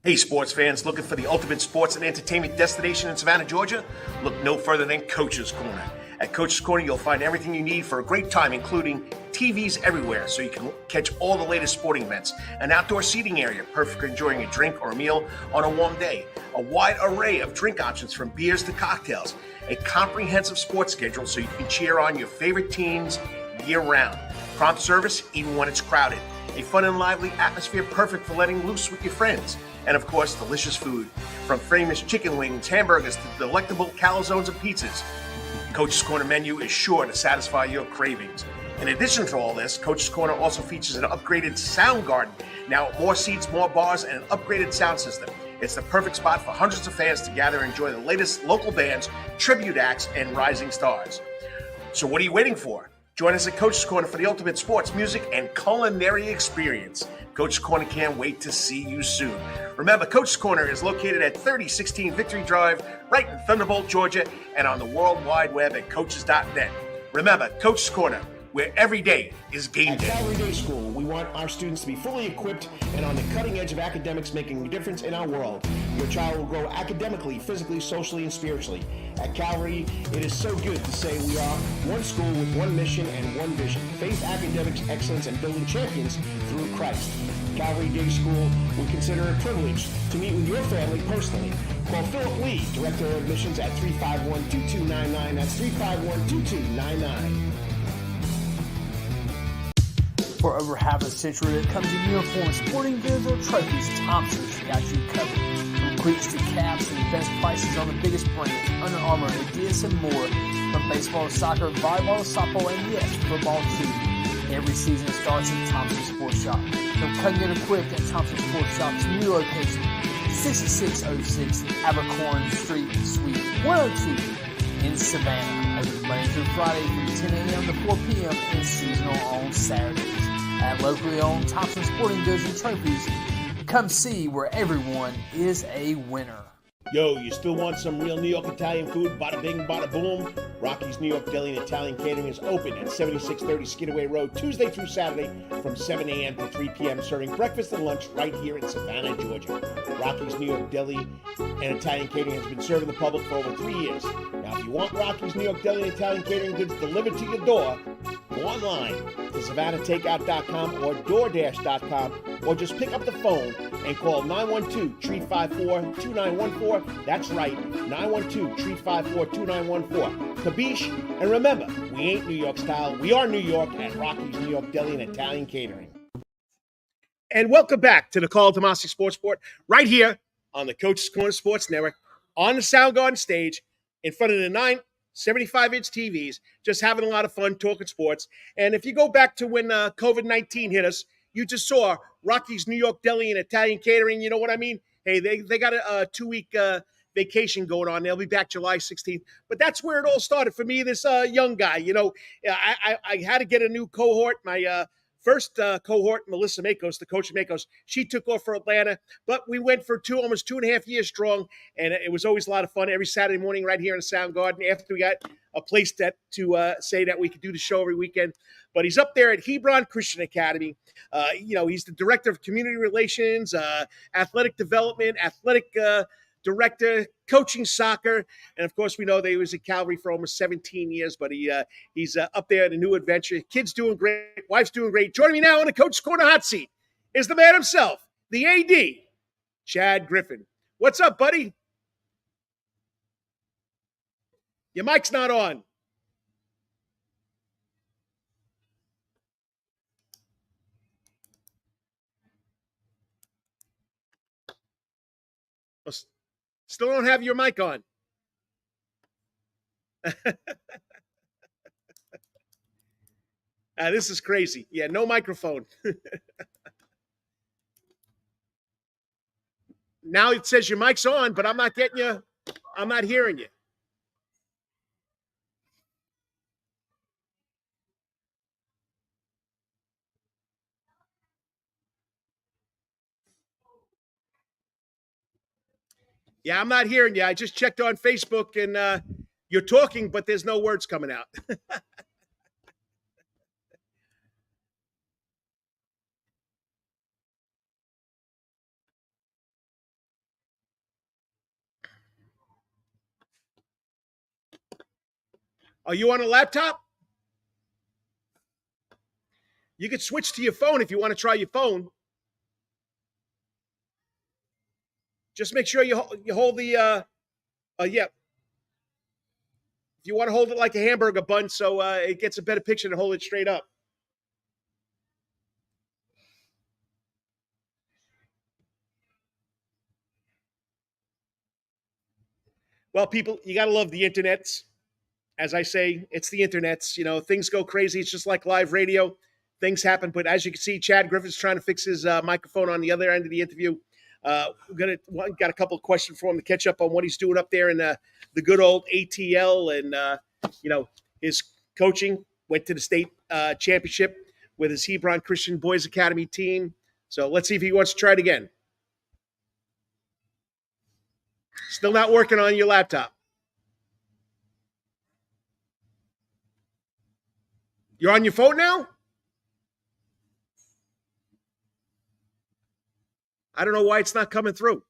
Hey, sports fans, looking for the ultimate sports and entertainment destination in Savannah, Georgia? Look no further than Coach's Corner. At Coach's Corner, you'll find everything you need for a great time, including TVs everywhere, so you can catch all the latest sporting events, an outdoor seating area, perfect for enjoying a drink or a meal on a warm day, a wide array of drink options from beers to cocktails, a comprehensive sports schedule so you can cheer on your favorite teams year-round, prompt service even when it's crowded, a fun and lively atmosphere perfect for letting loose with your friends, and of course, delicious food, from famous chicken wings, hamburgers, to delectable calzones and pizzas. Coach's Corner menu is sure to satisfy your cravings. In addition to all this, Coach's Corner also features an upgraded sound garden, now with more seats, more bars, and an upgraded sound system. It's the perfect spot for hundreds of fans to gather and enjoy the latest local bands, tribute acts, and rising stars. So what are you waiting for? Join us at Coach's Corner for the ultimate sports, music, and culinary experience. Coach's Corner can't wait to see you soon. Remember, Coach's Corner is located at 3016 Victory Drive, right in Thunderbolt, Georgia, and on the World Wide Web at coaches.net. Remember, Coach's Corner, where every day is game day. At Calvary Day School, we want our students to be fully equipped and on the cutting edge of academics, making a difference in our world. Your child will grow academically, physically, socially, and spiritually. At Calvary, it is so good to say we are one school with one mission and one vision: faith, academics, excellence, and building champions through Christ. Calvary Day School would consider it a privilege to meet with your family personally. Call Philip Lee, Director of Admissions, at 351-2299. That's 351-2299. For over half a century, it comes in uniforms, sporting goods, or trophies, Thompson's got you covered. From cleats to caps and the best prices on the biggest brands, Under Armour, Adidas, and more. From baseball to soccer, volleyball to softball, and yes, football too. Every season starts at Thompson Sports Shop. Come cut and get equipped at Thompson Sports Shop's new location, 6606 Abercorn Street, Suite 102 in Savannah. Open Monday through Friday from 10 a.m. to 4 p.m. and seasonal on Saturdays. At locally owned Thompson Sporting Goods and Trophies, come see where everyone is a winner. Yo, you still want some real New York Italian food? Bada bing, bada boom. Rocky's New York Deli and Italian Catering is open at 7630 Skidaway Road, Tuesday through Saturday from 7 a.m. to 3 p.m., serving breakfast and lunch right here in Savannah, Georgia. Rocky's New York Deli and Italian Catering has been serving the public for over 3 years. Now, if you want Rocky's New York Deli and Italian Catering goods delivered to your door, go online to SavannahTakeout.com or DoorDash.com, or just pick up the phone and call 912-354-2914. That's right, 912-354-2914. Kabish, and remember, we ain't New York style. We are New York at Rocky's New York Deli and Italian Catering. And welcome back to the Karl DeMasi Sports Report, right here on the Coach's Corner Sports Network, on the Soundgarden stage, in front of the 75-inch TVs, just having a lot of fun talking sports. And if you go back to when COVID-19 hit us, you just saw Rocky's New York Deli and Italian Catering. You know what I mean? Hey, they got a 2-week vacation going on. They'll be back July 16th. But that's where it all started for me, this young guy. You know, I had to get a new cohort. My first cohort, Melissa Makos, the coach of Makos, she took off for Atlanta. But we went for almost 2.5 years strong, and it was always a lot of fun every Saturday morning right here in the Soundgarden after we got a place to say that we could do the show every weekend. But he's up there at Hebron Christian Academy. You know, he's the director of community relations, athletic development, athletic director, coaching soccer. And of course, we know that he was at Calvary for almost 17 years, but he's up there in a new adventure. Kid's doing great. Wife's doing great. Joining me now on the Coach's Corner hot seat is the man himself, the AD, Chad Griffin. What's up, buddy? Your mic's not on. Still don't have your mic on. This is crazy. Yeah, no microphone. Now it says your mic's on, but I'm not getting you. I'm not hearing you. Yeah, I'm not hearing you. I just checked on Facebook, and you're talking, but there's no words coming out. Are you on a laptop? You could switch to your phone if you want to try your phone. Just make sure you hold the, yeah. If you want to hold it like a hamburger bun so it gets a better picture than hold it straight up. Well, people, you got to love the internets. As I say, it's the internets. You know, things go crazy. It's just like live radio. Things happen. But as you can see, Chad Griffin's trying to fix his microphone on the other end of the interview. Got a couple of questions for him to catch up on what he's doing up there in the good old ATL, and you know, his coaching. Went to the state championship with his Hebron Christian Boys Academy team. So let's see if he wants to try it again. Still not working on your laptop. You're on your phone now? I don't know why it's not coming through.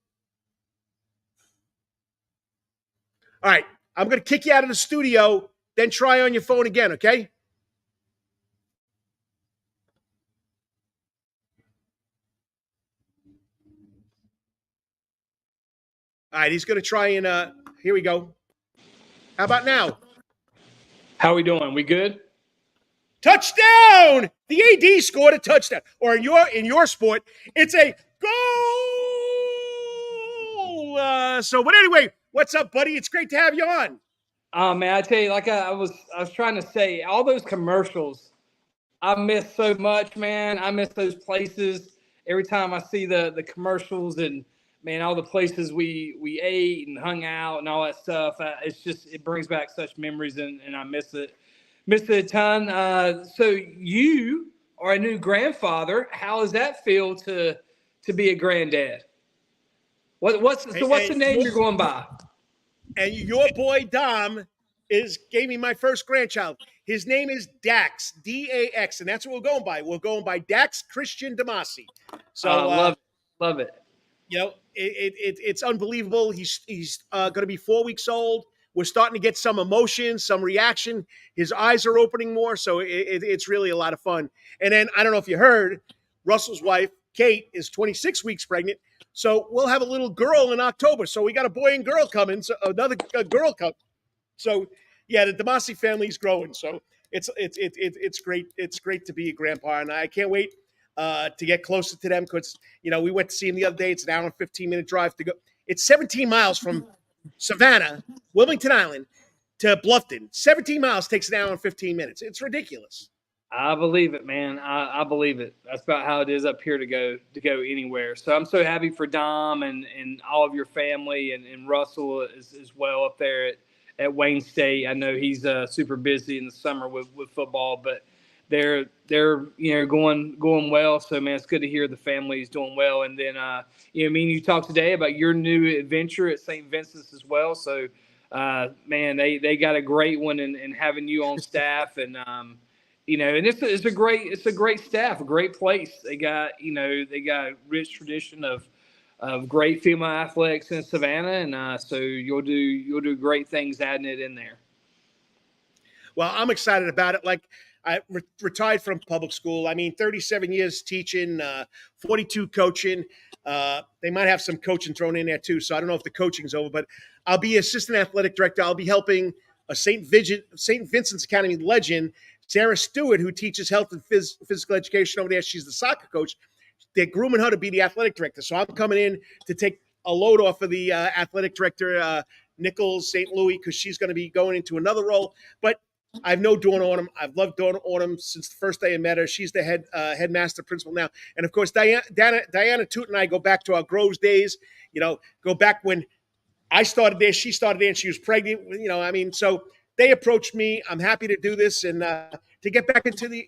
All right, I'm going to kick you out of the studio, then try on your phone again, okay? All right, he's going to try and here we go. How about now? How we doing? We good? Touchdown! The AD scored a touchdown. Or in your sport, it's a goal. But anyway, what's up, buddy? It's great to have you on. Man, I tell you, like I was trying to say, all those commercials I miss so much, man. I miss those places. Every time I see the commercials and, man, all the places we ate and hung out and all that stuff, it brings back such memories, and I miss it. Miss it a ton. So you are a new grandfather. How does that feel to be a granddad? What's the name you're going by? And your boy Dom gave me my first grandchild. His name is Dax, D-A-X, and that's what we're going by. We're going by Dax Christian DeMasi. So love it. You know, it's unbelievable. He's going to be 4 weeks old. We're starting to get some emotion, some reaction. His eyes are opening more, so it's really a lot of fun. And then, I don't know if you heard, Russell's wife, Kate, is 26 weeks pregnant. So we'll have a little girl in October. So we got a boy and girl coming, so another girl coming. So, yeah, the DeMasi family is growing. So it's great. It's great to be a grandpa, and I can't wait to get closer to them because, you know, we went to see him the other day. It's an hour and 15-minute drive to go. It's 17 miles from Savannah, Wilmington Island, to Bluffton. 17 miles takes an hour and 15 minutes. It's ridiculous. I believe it, man. I believe it. That's about how it is up here to go anywhere. So I'm so happy for Dom and all of your family and Russell as well up there at Wayne State. I know he's super busy in the summer with football, but they're going well. So, man, it's good to hear the family is doing well. And then you talked today about your new adventure at St. Vincent's as well. So, man, they got a great one in having you on staff and. And it's a great staff, a great place. They got a rich tradition of great female athletics in Savannah, and so you'll do great things adding it in there. Well, I'm excited about it. Like I retired from public school. I mean, 37 years teaching, 42 coaching. They might have some coaching thrown in there too. So I don't know if the coaching's over, but I'll be assistant athletic director. I'll be helping a St. Vincent's Academy legend, Sarah Stewart, who teaches health and physical education over there. She's the soccer coach. They're grooming her to be the athletic director. So I'm coming in to take a load off of the athletic director, Nichols, St. Louis, because she's going to be going into another role. But I've known Dawn Autumn. I've loved Dawn Autumn since the first day I met her. She's the headmaster principal now. And, of course, Diana Toot and I go back to our Groves days, go back when I started there, she started there, and she was pregnant. So they approached me. I'm happy to do this and to get back into the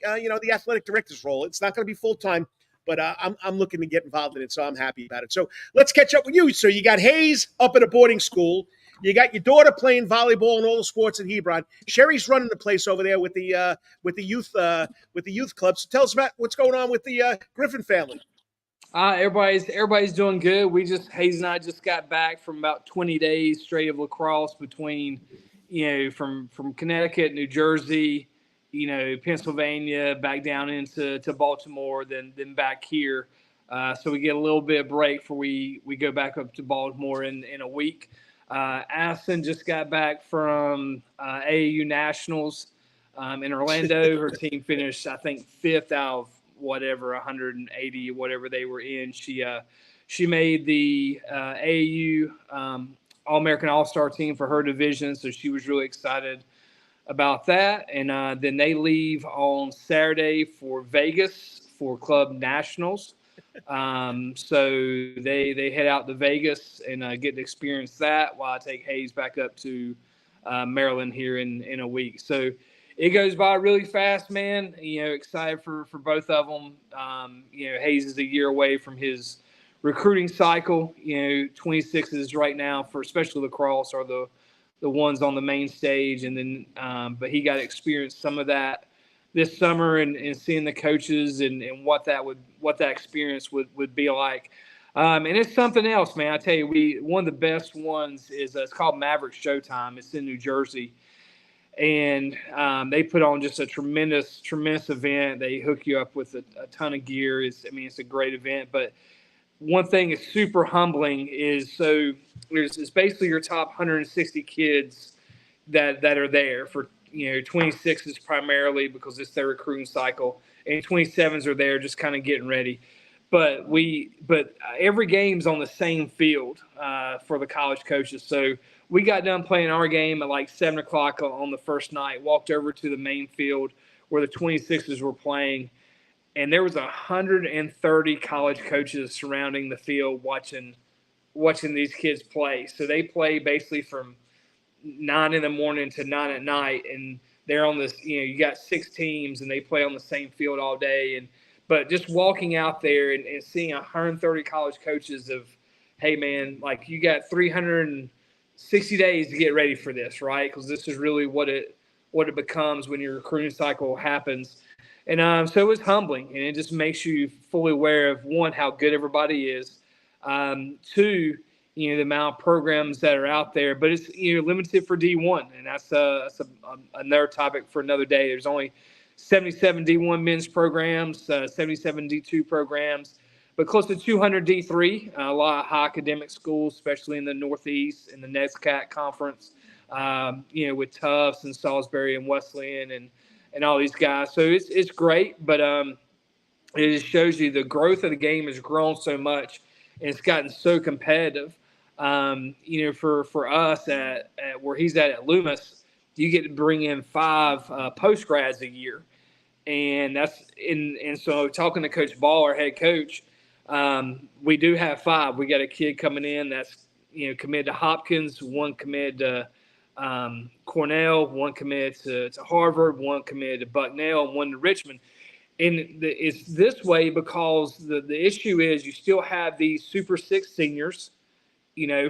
athletic director's role. It's not going to be full time, but I'm looking to get involved in it, so I'm happy about it. So let's catch up with you. So you got Hayes up at a boarding school. You got your daughter playing volleyball and all the sports at Hebron. Sherry's running the place over there with the youth club. So tell us about what's going on with the Griffin family. Everybody's doing good. Hayes and I just got back from about 20 days straight of lacrosse between. From Connecticut, New Jersey, Pennsylvania, back down into Baltimore, then back here. So we get a little bit of break before we go back up to Baltimore in a week. Addison just got back from AAU Nationals in Orlando. Her team finished, I think, 5th out of 180, whatever they were in. She made the AAU All-American All-Star team for her division, so she was really excited about that. And then they leave on Saturday for Vegas for Club Nationals. So they head out to Vegas and get to experience that while I take Hayes back up to Maryland here in a week. So it goes by really fast, man. Excited for both of them. Hayes is a year away from his recruiting cycle. 26s right now for especially lacrosse are the ones on the main stage, and then but he got to experience some of that this summer and seeing the coaches and what that experience would be like. And it's something else, man. I tell you, one of the best ones is it's called Maverick Showtime. It's in New Jersey, and they put on just a tremendous event. They hook you up with a ton of gear. It's a great event, but one thing is super humbling is it's basically your top 160 kids that are there for 26s primarily because it's their recruiting cycle, and 27s are there just kind of getting ready. But every game's on the same field for the college coaches. So we got done playing our game at like 7:00 on the first night. Walked over to the main field where the 26ers were playing, and there was 130 college coaches surrounding the field watching these kids play. So they play basically from 9 in the morning to 9 at night, and they're on this. You got 6 teams, and they play on the same field all day. But just walking out there and seeing 130 college coaches of, hey man, like you got 360 days to get ready for this, right? Because this is really what it becomes when your recruiting cycle happens. And so it was humbling, and it just makes you fully aware of, one, how good everybody is, two, the amount of programs that are out there, but it's limited for D1, and that's another topic for another day. There's only 77 D1 men's programs, 77 D2 programs, but close to 200 D3. A lot of high academic schools, especially in the Northeast, in the NESCAC conference, with Tufts and Salisbury and Wesleyan and all these guys. So it's great, but it just shows you the growth of the game has grown so much, and it's gotten so competitive. For us at where he's at Loomis, you get to bring in 5 post grads a year, and so talking to Coach Ball, our head coach, we do have 5. We got a kid coming in that's committed to Hopkins, one committed to Cornell, one committed to Harvard, one committed to Bucknell, and one to Richmond. And it's this way because the issue is you still have these Super 6 seniors,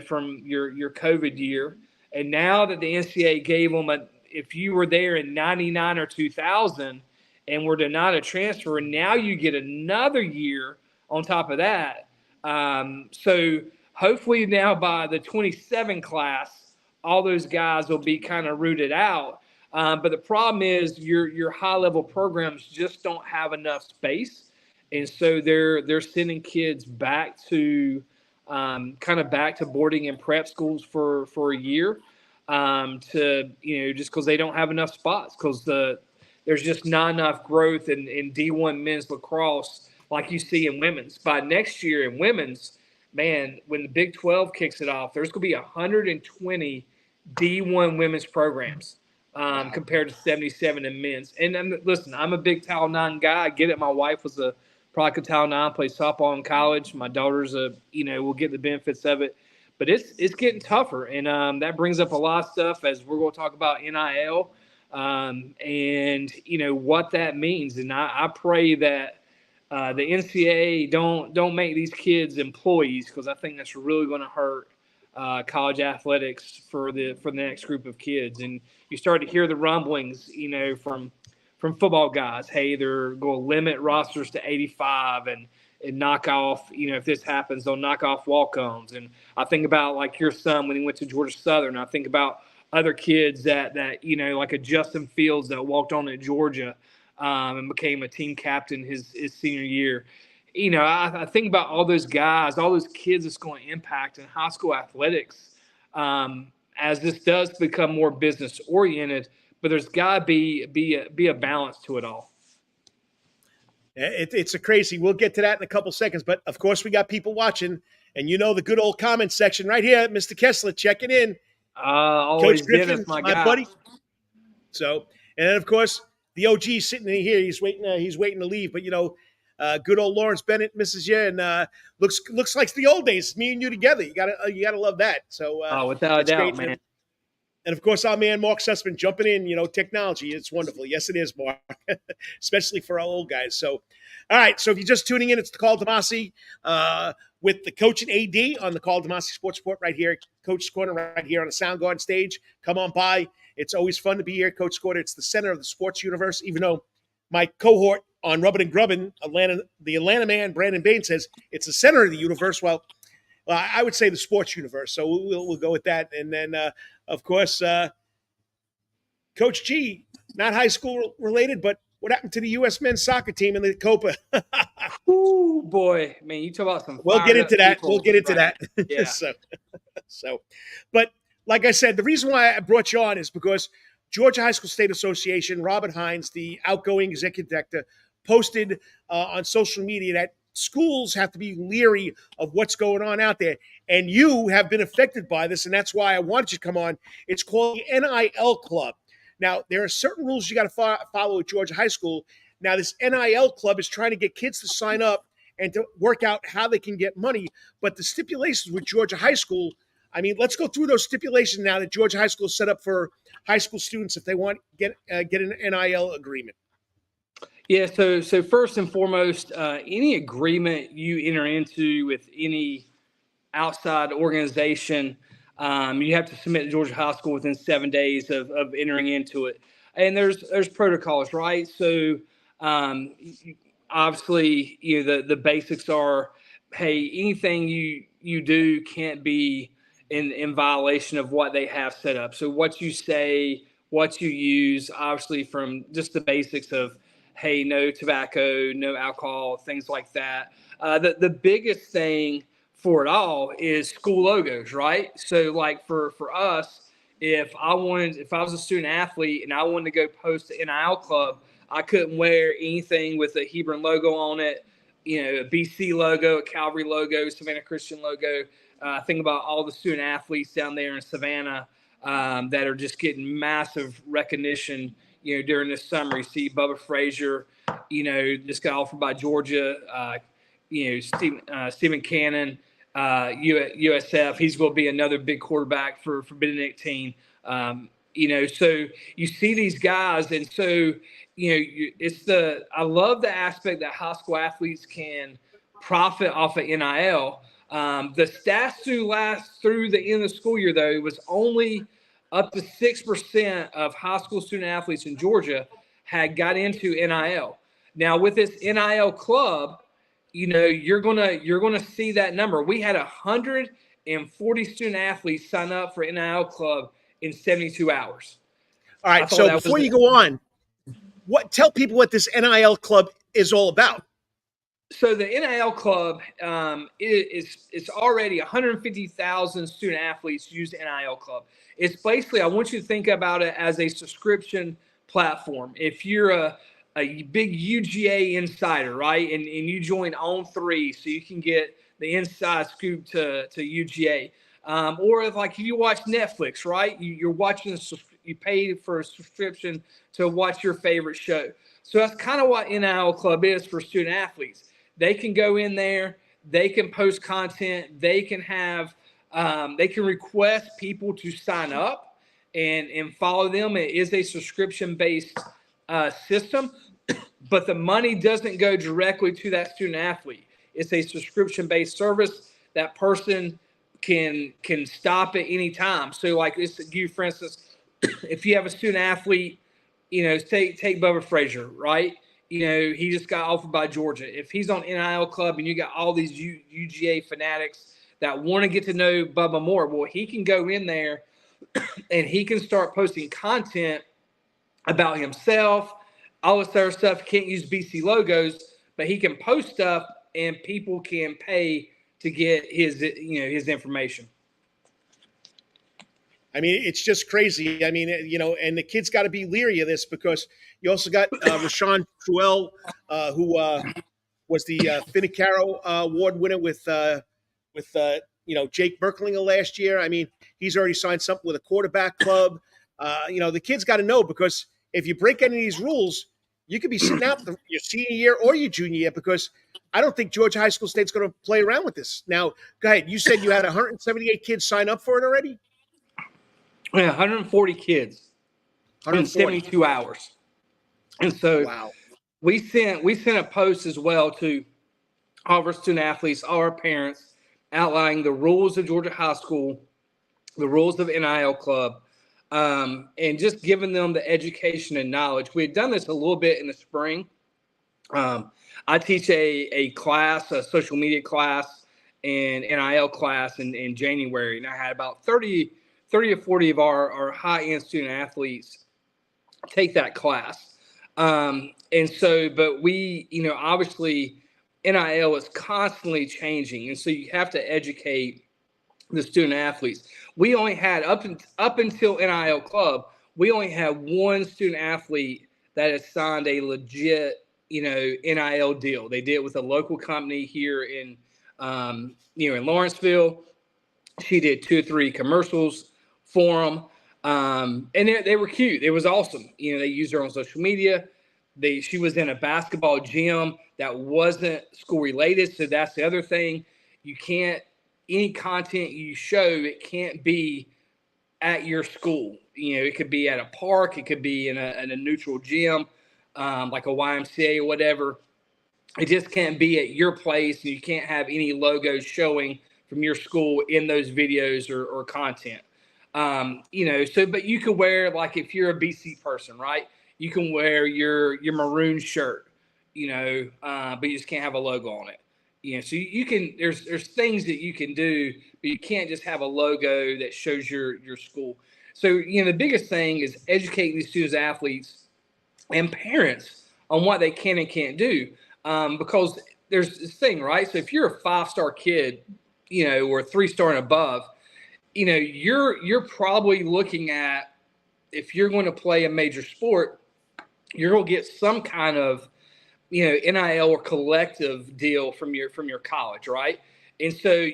from your COVID year. And now that the NCAA gave them if you were there in 99 or 2000 and were denied a transfer, now you get another year on top of that. So hopefully now by the 27 class, all those guys will be kind of rooted out. But the problem is your high-level programs just don't have enough space. And so they're sending kids back to back to boarding and prep schools for a year just because they don't have enough spots, because there's just not enough growth in D1 men's lacrosse like you see in women's. By next year in women's, man, when the Big 12 kicks it off, there's going to be 120 D1 women's programs compared to 77 in men's. And listen, I'm a big Title IX guy. I get it. My wife was a product of Title IX, played softball in college. My daughter's will get the benefits of it. But it's getting tougher, and that brings up a lot of stuff as we're going to talk about NIL and what that means. And I pray that the NCAA don't make these kids employees, because I think that's really going to hurt college athletics for the next group of kids. And you start to hear the rumblings, from football guys. Hey, they're going to limit rosters to 85 and knock off, if this happens, they'll knock off walk-ons. And I think about like your son when he went to Georgia Southern. I think about other kids that like a Justin Fields that walked on at Georgia and became a team captain his senior year. I think about all those guys, all those kids it's going to impact in high school athletics as this does become more business oriented. But there's got to be a balance to it all. It's a crazy. We'll get to that in a couple seconds. But, of course, we got people watching. And the good old comment section right here, Mr. Kessler checking in. Always Coach Griffin, Dennis, my buddy. So, and then, of course, the OG sitting in here. He's waiting to leave. But, good old Lawrence Bennett misses you. And looks like the old days, me and you together. You gotta love that. So, without a doubt, man. And, of course, our man Mark Sussman jumping in, technology. It's wonderful. Yes, it is, Mark, especially for our old guys. So, all right. So if you're just tuning in, it's the Karl DeMasi with the coach and AD on the Karl DeMasi Sports Report right here, Coach's Corner right here on the Soundgarden stage. Come on by. It's always fun to be here, Coach's Corner. It's the center of the sports universe, even though my cohort on Rubbin' and Grubbin', the Atlanta man, Brandon Bain, says it's the center of the universe. Well, I would say the sports universe. So we'll go with that. And then, of course, Coach G, not high school related, but what happened to the U.S. men's soccer team in the Copa? Ooh, boy. Man, you talk about some. We'll get into that. We'll get into that. Yeah. so, but like I said, the reason why I brought you on is because Georgia High School State Association, Robert Hines, the outgoing executive director, posted on social media that schools have to be leery of what's going on out there. And you have been affected by this, and that's why I wanted you to come on. It's called the NIL Club. Now, there are certain rules you got to follow at Georgia High School. Now, this NIL club is trying to get kids to sign up and to work out how they can get money. But the stipulations with Georgia High School, I mean, let's go through those stipulations now that Georgia High School is set up for high school students if they want to get an NIL agreement. Yeah, so first and foremost, any agreement you enter into with any outside organization, you have to submit to Georgia High School within 7 days of entering into it. And there's protocols, right? So obviously, the basics are, hey, anything you do can't be in violation of what they have set up. So what you say, what you use, obviously from just the basics of, hey, no tobacco, no alcohol, things like that. The biggest thing for it all is school logos, right? So like for us, if I was a student athlete and I wanted to go post the NIL club, I couldn't wear anything with a Hebron logo on it, a BC logo, a Calvary logo, Savannah Christian logo. Think about all the student athletes down there in Savannah that are just getting massive recognition, during this summer. You see Bubba Frazier, just got offered by Georgia, Stephen Cannon, USF. He's going to be another big quarterback for Benedictine. So you see these guys, and so I love the aspect that high school athletes can profit off of NIL. The stats through the end of the school year, though, it was only up to 6% of high school student athletes in Georgia had got into NIL. Now with this NIL club, you're gonna see that number. We had 140 student athletes sign up for NIL club in 72 hours. All right. So before you go on, tell people what this NIL club is all about. So the NIL club it's already 150,000 student athletes use the NIL club. It's basically, I want you to think about it as a subscription platform. If you're a big UGA insider, right, and you join On3 so you can get the inside scoop to UGA, or if you watch Netflix, right, you're watching, you pay for a subscription to watch your favorite show. So that's kind of what NIL club is for student athletes. They can go in there, they can post content, they can have, they can request people to sign up and follow them. It is a subscription-based system, but the money doesn't go directly to that student athlete. It's a subscription-based service. That person can stop at any time. So like this, you, for instance, if you have a student athlete, take Bubba Frazier, right? He just got offered by Georgia. If he's on NIL club and you got all these UGA fanatics that want to get to know Bubba more, well, he can go in there and he can start posting content about himself, all this other stuff. He can't use BC logos, but he can post stuff and people can pay to get his information. I mean, it's just crazy. I mean, and the kids got to be leery of this because you also got Rashawn Truell, who was the Finicaro Award winner with Jake Berklinger last year. I mean, he's already signed something with a quarterback club. The kids got to know, because if you break any of these rules, you could be sitting out your senior year or your junior year, because I don't think Georgia High School State's going to play around with this. Now, go ahead. You said you had 178 kids sign up for it already? Yeah, 140 kids in 72 hours. And so wow. we sent a post as well to all of our student athletes, all our parents, outlining the rules of Georgia High School, the rules of NIL club, and just giving them the education and knowledge. We had done this a little bit in the spring. I teach a class, a social media class, and NIL class in January, and I had about 30 or 40 of our high-end student athletes take that class. And so, but we, obviously NIL is constantly changing. And so you have to educate the student athletes. We only had up until NIL club, we only had one student athlete that has signed a legit, NIL deal. They did it with a local company here in Lawrenceville. She did 2 or 3 commercials for them. And they were cute. It was awesome. They used her on social media. She was in a basketball gym that wasn't school related. So that's the other thing. Any content you show, it can't be at your school. It could be at a park. It could be in a neutral gym, like a YMCA or whatever. It just can't be at your place, and you can't have any logos showing from your school in those videos or content. But you could wear, like, if you're a BC person, right? You can wear your maroon shirt, but you just can't have a logo on it. So you can, there's things that you can do, but you can't just have a logo that shows your school. So, the biggest thing is educating these students, athletes, and parents on what they can and can't do. Because there's this thing, right? So if you're a 5-star kid, or a 3-star and above, you're probably looking at, if you're going to play a major sport, you're going to get some kind of, NIL or collective deal from your college, right? And so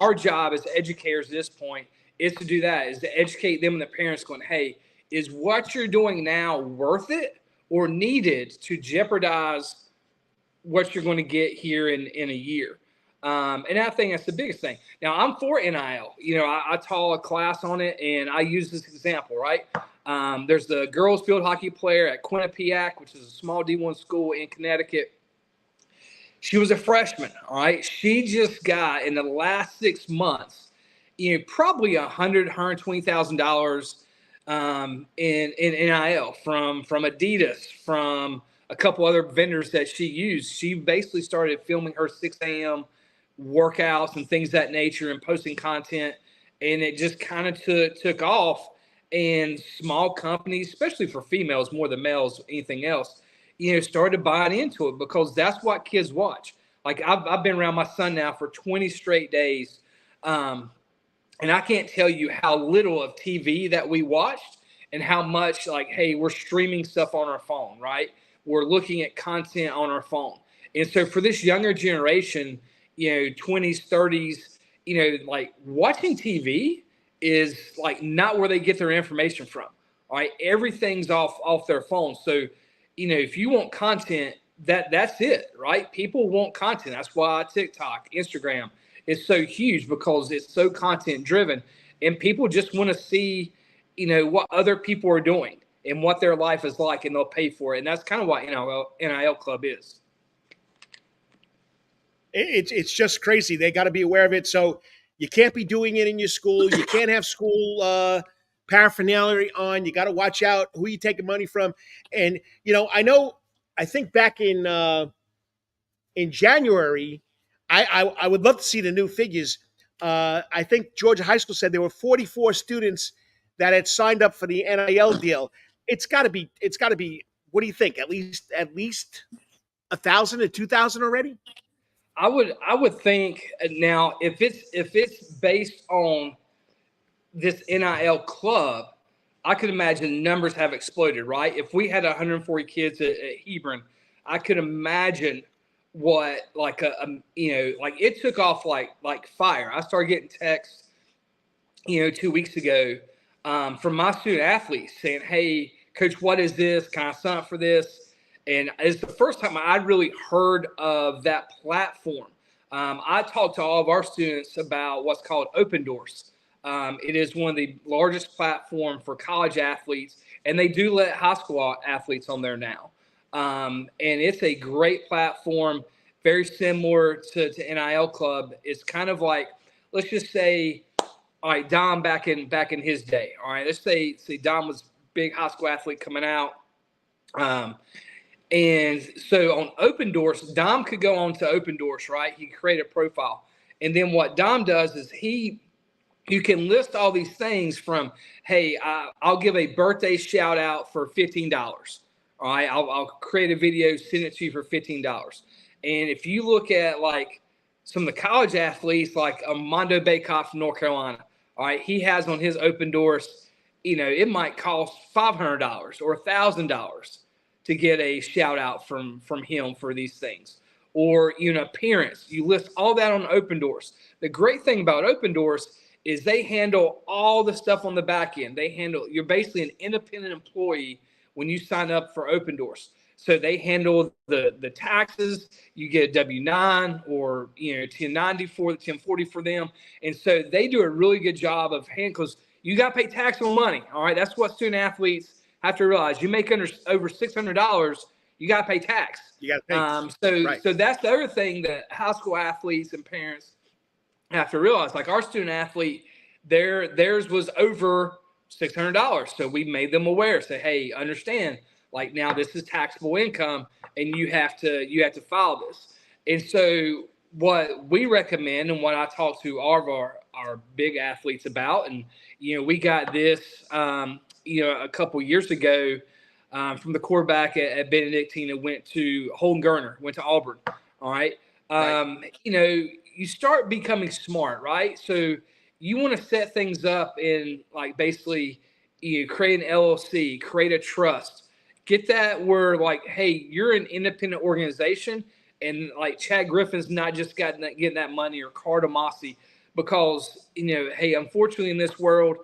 our job as educators at this point is to do that, is to educate them and the parents going, hey, is what you're doing now worth it or needed to jeopardize what you're going to get here in a year? And I think that's the biggest thing. Now, I'm for NIL. I taught a class on it, and I use this example, right? There's the girls field hockey player at Quinnipiac, which is a small D1 school in Connecticut. She was a freshman, all right? She just got, in the last 6 months, probably $120,000 in NIL from Adidas, from a couple other vendors that she used. She basically started filming her 6 a.m. workouts and things of that nature and posting content, and it just kind of took off. And small companies, especially for females more than males, anything else, started buying into it because that's what kids watch. Like I've been around my son now for 20 straight days. And I can't tell you how little of TV that we watched and how much, like, hey, we're streaming stuff on our phone, right? We're looking at content on our phone. And so for this younger generation, 20s, 30s, like watching TV is like not where they get their information from. All right. Everything's off their phone. So, if you want content, that's it, right? People want content. That's why TikTok, Instagram is so huge, because it's so content driven, and people just want to see, what other people are doing and what their life is like, and they'll pay for it. And that's kind of what NIL Club is. It's just crazy. They got to be aware of it. So you can't be doing it in your school. You can't have school paraphernalia on. You got to watch out who you taking money from. And I think back in January, I would love to see the new figures. I think Georgia High School said there were 44 students that had signed up for the NIL deal. It's got to be. What do you think? At least 1,000 to 2,000 already. I would think now, if it's based on this NIL club, I could imagine numbers have exploded, right? If we had 140 kids at Hebron, I could imagine what like it took off like fire. I started getting texts, 2 weeks ago from my student athletes saying, hey, coach, what is this? Can I sign up for this? And it's the first time I'd really heard of that platform. I talked to all of our students about what's called Open Doors. It is one of the largest platforms for college athletes, and they do let high school athletes on there now. And it's a great platform, very similar to NIL Club. It's kind of like, let's just say, all right, Dom back in his day. All right, let's say Dom was a big high school athlete coming out. And so on Open Doors, Dom could go on to Open Doors, right? He could create a profile. And then what Dom does is you can list all these things from, hey, I'll give a birthday shout out for $15. All right, I'll create a video, send it to you for $15. And if you look at like some of the college athletes, like Mondo Baycott from North Carolina, all right, he has on his Open Doors, it might cost $500 or $1,000 to get a shout out from him for these things. Or, appearance, you list all that on Open Doors. The great thing about Open Doors is they handle all the stuff on the back end. You're basically an independent employee when you sign up for Open Doors. So they handle the taxes. You get a W-9 or 1090 for the 1040 for them, and so they do a really good job of handling. Because you got to pay tax on money. All right, that's what student athletes have to realize. You make over $600, you got to pay tax. You got to pay. Right. So that's the other thing that high school athletes and parents have to realize. Like our student athlete, theirs was over $600. So we made them aware. Say, hey, understand. Like now this is taxable income and you have to file this. And so what we recommend and what I talk to all of our big athletes about, and, we got this, a couple years ago from the quarterback at Benedictine that went to Holden Gerner, went to Auburn. All right. You start becoming smart, right? So you want to set things up in like basically create an LLC, create a trust. Get that where like, hey, you're an independent organization, and like Chad Griffin's not just getting that money, or Karl DeMasi, because hey, unfortunately in this world,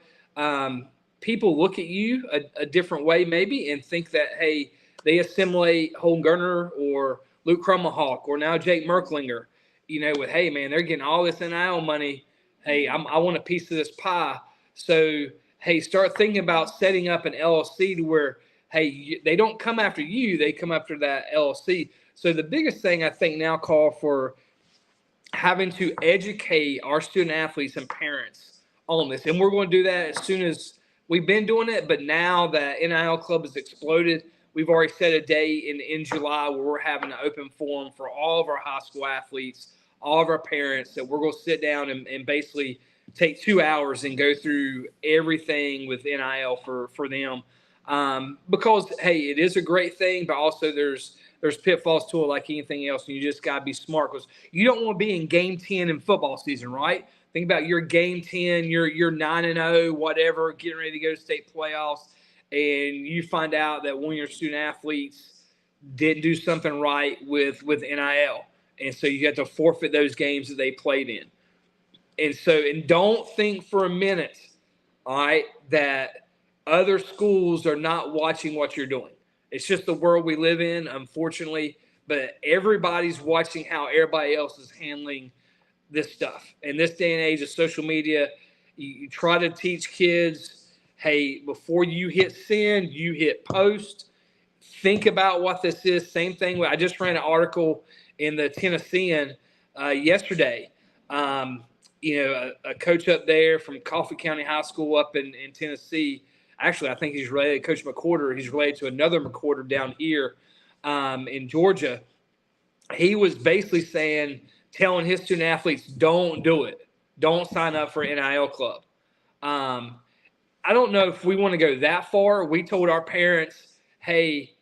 people look at you a different way maybe and think that hey, they assimilate Holden Gerner or Luke Krumahawk or now Jake Merklinger, with hey man, they're getting all this NIL money. Hey, I want a piece of this pie. So hey, start thinking about setting up an LLC to where hey, they don't come after you, they come after that LLC. So the biggest thing I think now call for having to educate our student athletes and parents on this. And we're going to do that as soon as we've been doing it. But now that NIL Club has exploded, we've already set a day in July where we're having an open forum for all of our high school athletes, all of our parents, that we're going to sit down and basically take 2 hours and go through everything with NIL for them. Because hey, it is a great thing, but also there's pitfalls to it like anything else, and you just gotta be smart because you don't want to be in game 10 in football season, right? Think about your game 10, you're 9-0, whatever, getting ready to go to state playoffs, and you find out that one of your student athletes didn't do something right with NIL, and so you have to forfeit those games that they played in. And don't think for a minute, all right, that other schools are not watching what you're doing. It's just the world we live in, unfortunately, but everybody's watching how everybody else is handling this stuff. In this day and age of social media, you try to teach kids, hey, before you hit send, you hit post. Think about what this is. Same thing. I just ran an article in the Tennessean yesterday. A coach up there from Coffee County High School up in Tennessee. Actually, I think he's related to Coach McWhorter. He's related to another McWhorter down here in Georgia. He was basically telling his student athletes, don't do it. Don't sign up for NIL Club. I don't know if we want to go that far. We told our parents, hey,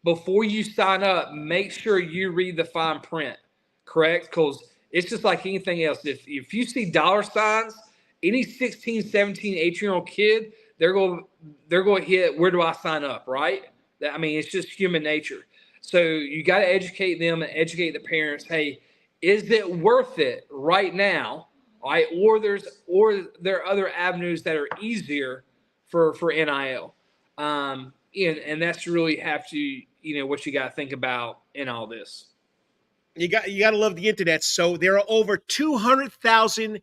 before you sign up, make sure you read the fine print, correct? Because it's just like anything else. If you see dollar signs, any 16, 17, 18-year-old kid, they're going to hit, where do I sign up, right? I mean, it's just human nature. So you got to educate them and educate the parents. Hey, is it worth it right now? All right, or there are other avenues that are easier for NIL. And that's really have to, what you got to think about in all this. You got to love the internet. So there are over 200,000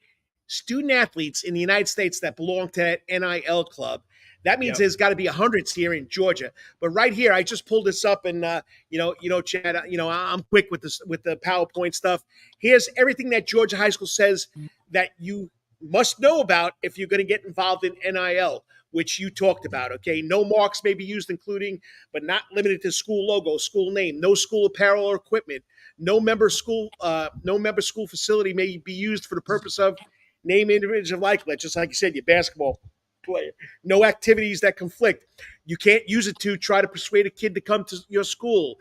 student athletes in the United States that belong to that NIL club. That means there's got to be hundreds here in Georgia. But right here, I just pulled this up, and Chad, I'm quick with this, with the PowerPoint stuff. Here's everything that Georgia High School says that you must know about if you're going to get involved in NIL, which you talked about. Okay, no marks may be used, including but not limited to school logo, school name, no school apparel or equipment, no member school facility may be used for the purpose of name, image, and likeness, just like you said, your basketball player. No activities that conflict. You can't use it to try to persuade a kid to come to your school.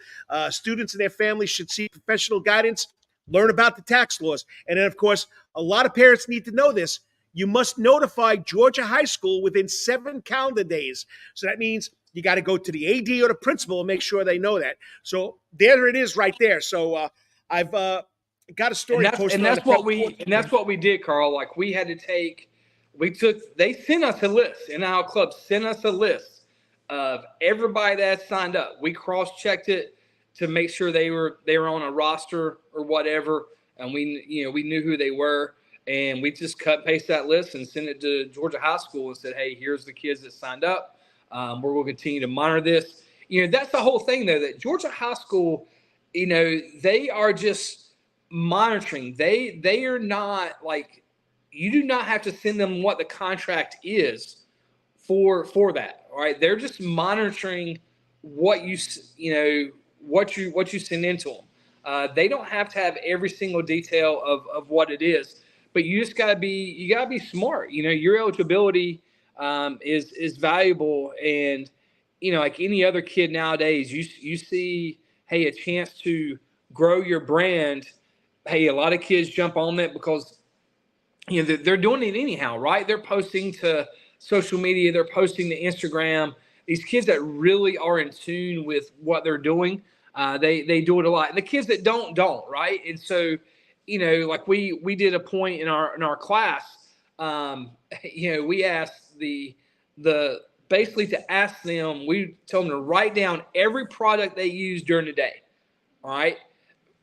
Students and their families should seek professional guidance, learn about the tax laws. And then, of course, a lot of parents need to know this. You must notify Georgia High School within 7 calendar days. So that means you got to go to the AD or the principal and make sure they know that. So there it is right there. So I've got a story posted. And that's what we did, Carl. Like we had to take they sent us a list, and our club sent us a list of everybody that signed up. We cross-checked it to make sure they were on a roster or whatever, and we knew who they were, and we just cut and paste that list and sent it to Georgia High School and said, hey, here's the kids that signed up. We're going to continue to monitor this. That's the whole thing, though, that Georgia High School, they are just monitoring. They are not like, you do not have to send them what the contract is for that. All right. They're just monitoring what you send into them. They don't have to have every single detail of what it is, but you just gotta be smart. Your eligibility is valuable, and like any other kid nowadays, you see, hey, a chance to grow your brand. Hey, a lot of kids jump on that because they're doing it anyhow, right? They're posting to social media, they're posting to Instagram. These kids that really are in tune with what they're doing, they do it a lot. And the kids that don't, right? And so, like we did a point in our class, we asked the basically to ask them, we told them to write down every product they use during the day. All right,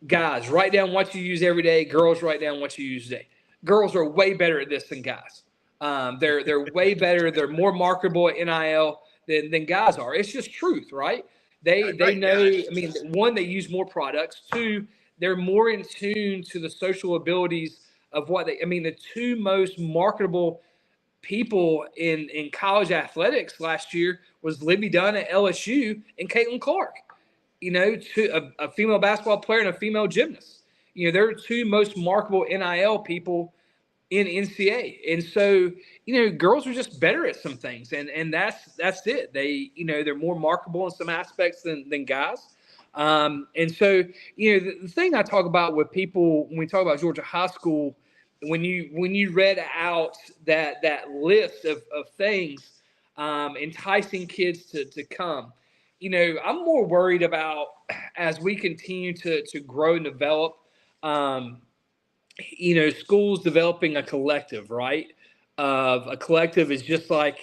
guys, write down what you use every day. Girls, write down what you use today. Girls are way better at this than guys. They're way better. They're more marketable at NIL than guys are. It's just truth, right? They know. I mean, one, they use more products. Two, they're more in tune to the social abilities of what they. I mean, the two most marketable people in college athletics last year was Libby Dunn at LSU and Caitlin Clark. A female basketball player and a female gymnast. They're two most marketable NIL people in NCAA. And so, girls are just better at some things. And that's it. They're more marketable in some aspects than guys. And so, the thing I talk about with people when we talk about Georgia High School, when you read out that list of things enticing kids to come, I'm more worried about as we continue to grow and develop, schools developing a collective, right? A collective is just like,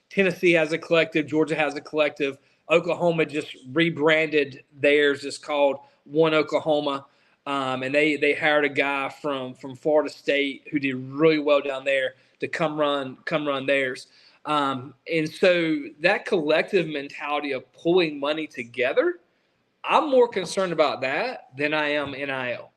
Tennessee has a collective, Georgia has a collective, Oklahoma just rebranded theirs. It's called One Oklahoma. And they hired a guy from Florida State who did really well down there to come run theirs. And so that collective mentality of pulling money together, I'm more concerned about that than I am NIL.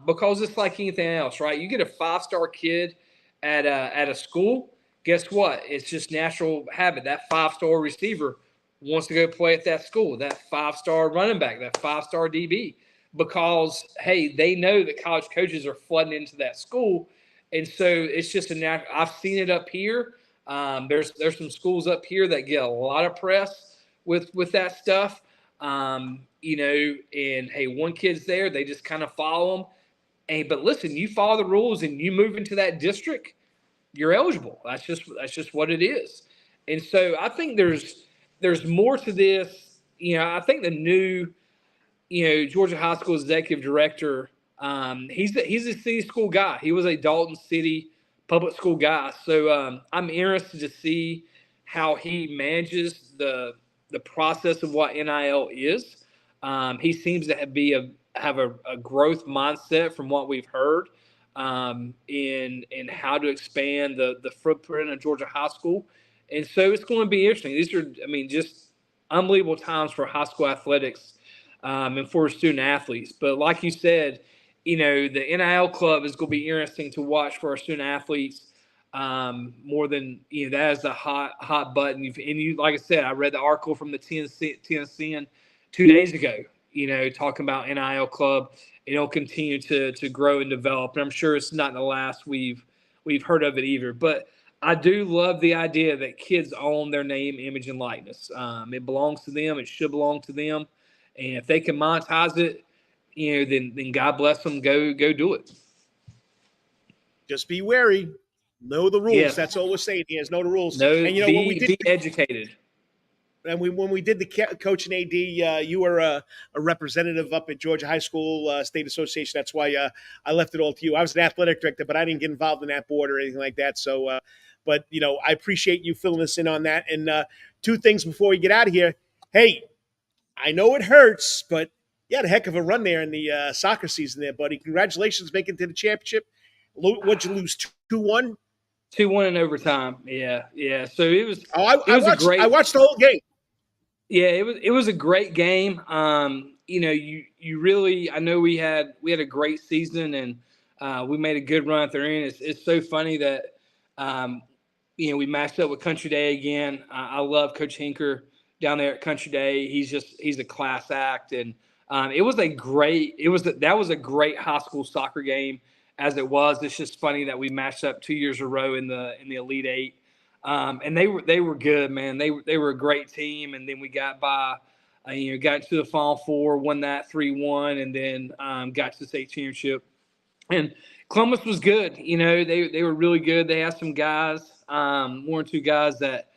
Because it's like anything else, right? You get a 5-star kid at a school, guess what? It's just natural habit. That 5-star receiver wants to go play at that school, that 5-star running back, that 5-star DB, because, hey, they know that college coaches are flooding into that school. And so it's just a natural. I've seen it up here. There's some schools up here that get a lot of press with that stuff. And hey, one kid's there, they just kind of follow them. But listen, you follow the rules and you move into that district, you're eligible. That's just what it is. And so I think there's more to this. I think the new, Georgia High School executive director, he's a city school guy. He was a Dalton City public school guy. So I'm interested to see how he manages the process of what NIL is. He seems to have a growth mindset from what we've heard in how to expand the footprint of Georgia High School. And so it's going to be interesting. These are, just unbelievable times for high school athletics and for student athletes. But like you said, the NIL club is going to be interesting to watch for our student athletes more than, that is the hot button. And you, like I said, I read the article from the Tennessean 2 days ago, talking about NIL club. It'll continue to grow and develop. And I'm sure it's not the last we've heard of it either. But I do love the idea that kids own their name, image, and likeness. It belongs to them. It should belong to them. And if they can monetize it, then God bless them. Go do it. Just be wary. Know the rules. Yes. That's all we're saying here is know the rules. No, And be educated. and when we did the coach and AD, you were a representative up at Georgia High School State Association. That's why I left it all to you. I was an athletic director, but I didn't get involved in that board or anything like that. So, but I appreciate you filling us in on that. And two things before we get out of here. Hey, I know it hurts, but you had a heck of a run there in the soccer season there, buddy. Congratulations making it to the championship. What'd you lose, 2-1? 2-1 in overtime. Yeah. So it was. I watched the whole game. Yeah, it was a great game. You really. I know we had a great season, and we made a good run at the end. It's so funny that we matched up with Country Day again. I love Coach Hinker down there at Country Day. He's a class act, and that was a great high school soccer game. As it was, it's just funny that we matched up 2 years in a row in the Elite Eight, and they were good, man. They were a great team, and then we got got into the Final Four, won that 3-1, and then got to the state championship. And Columbus was good, they were really good. They had some guys, one or two guys that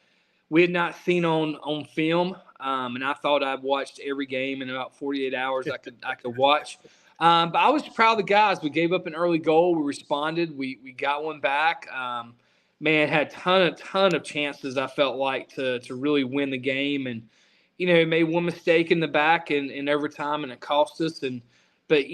we had not seen on film, and I thought I'd watched every game in about 48 hours I could watch. But I was proud of the guys. We gave up an early goal. We responded. We got one back. Had a ton of chances, I felt like, to really win the game. And, made one mistake in the back in overtime, and it cost us. But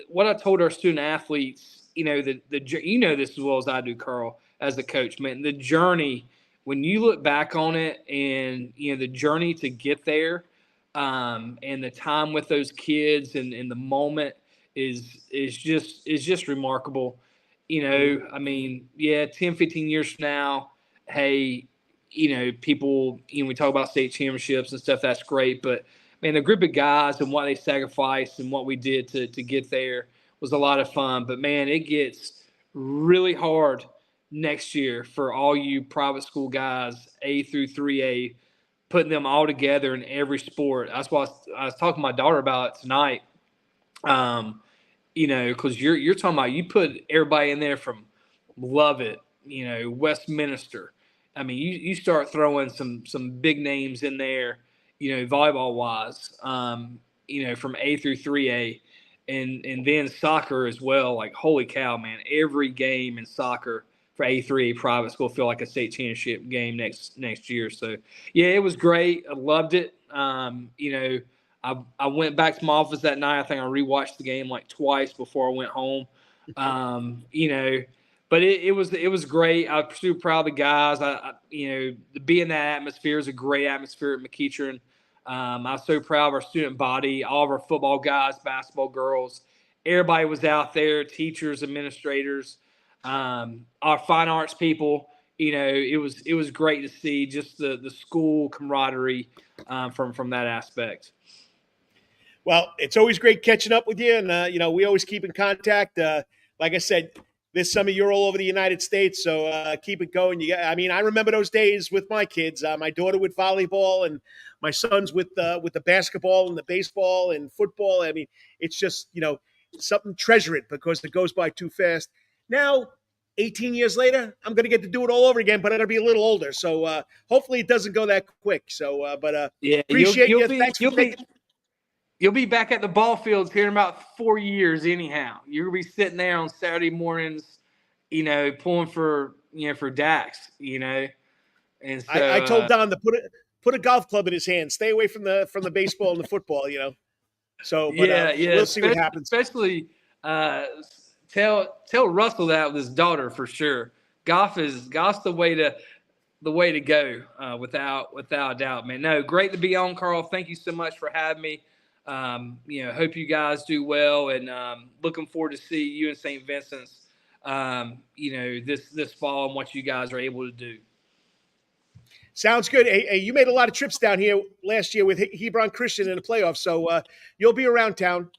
what I told our student athletes, this as well as I do, Karl, as a coach, man, the journey, when you look back on it and, the journey to get there, and the time with those kids and the moment is just remarkable. 10, 15 years from now, hey, people, we talk about state championships and stuff. That's great. But man, the group of guys and what they sacrificed and what we did to get there was a lot of fun. But man, it gets really hard next year for all you private school guys, A through 3A, putting them all together in every sport. That's what I was talking to my daughter about tonight. Because you're talking about, you put everybody in there from Lovett, Westminster. I mean, you start throwing some big names in there, volleyball wise, from A through 3A, and then soccer as well. Like, holy cow, man! Every game in soccer for A3A private school feel like a state championship game next year. So yeah, it was great. I loved it. I went back to my office that night. I think I rewatched the game like twice before I went home. But it was great. I was super proud of the guys. To be in that atmosphere is a great atmosphere at McEachern. I was so proud of our student body, all of our football guys, basketball girls. Everybody was out there, teachers, administrators. Our fine arts people, it was great to see just the school camaraderie from that aspect. Well, it's always great catching up with you, and we always keep in contact. Like I said, this summer you're all over the United States, so keep it going. I remember those days with my kids. My daughter with volleyball, and my sons with the basketball and the baseball and football. I mean, it's just something, treasure it, because it goes by too fast. Now, 18 years later, I'm going to get to do it all over again, but I'm going to be a little older. So hopefully it doesn't go that quick. So, appreciate you. Thanks for taking. You'll be back at the ball fields here in about 4 years anyhow. You're going to be sitting there on Saturday mornings, pulling for Dax, And so, I told Don to put a golf club in his hand. Stay away from the baseball and the football, So, but we'll see what happens. Especially tell Russell that with his daughter for sure. Golf's the way to go, without a doubt, man. No, great to be on, Karl. Thank you so much for having me. Hope you guys do well, and looking forward to see you in St. Vincent's, this fall and what you guys are able to do. Sounds good. Hey, you made a lot of trips down here last year with Hebron Christian in the playoffs, so you'll be around town.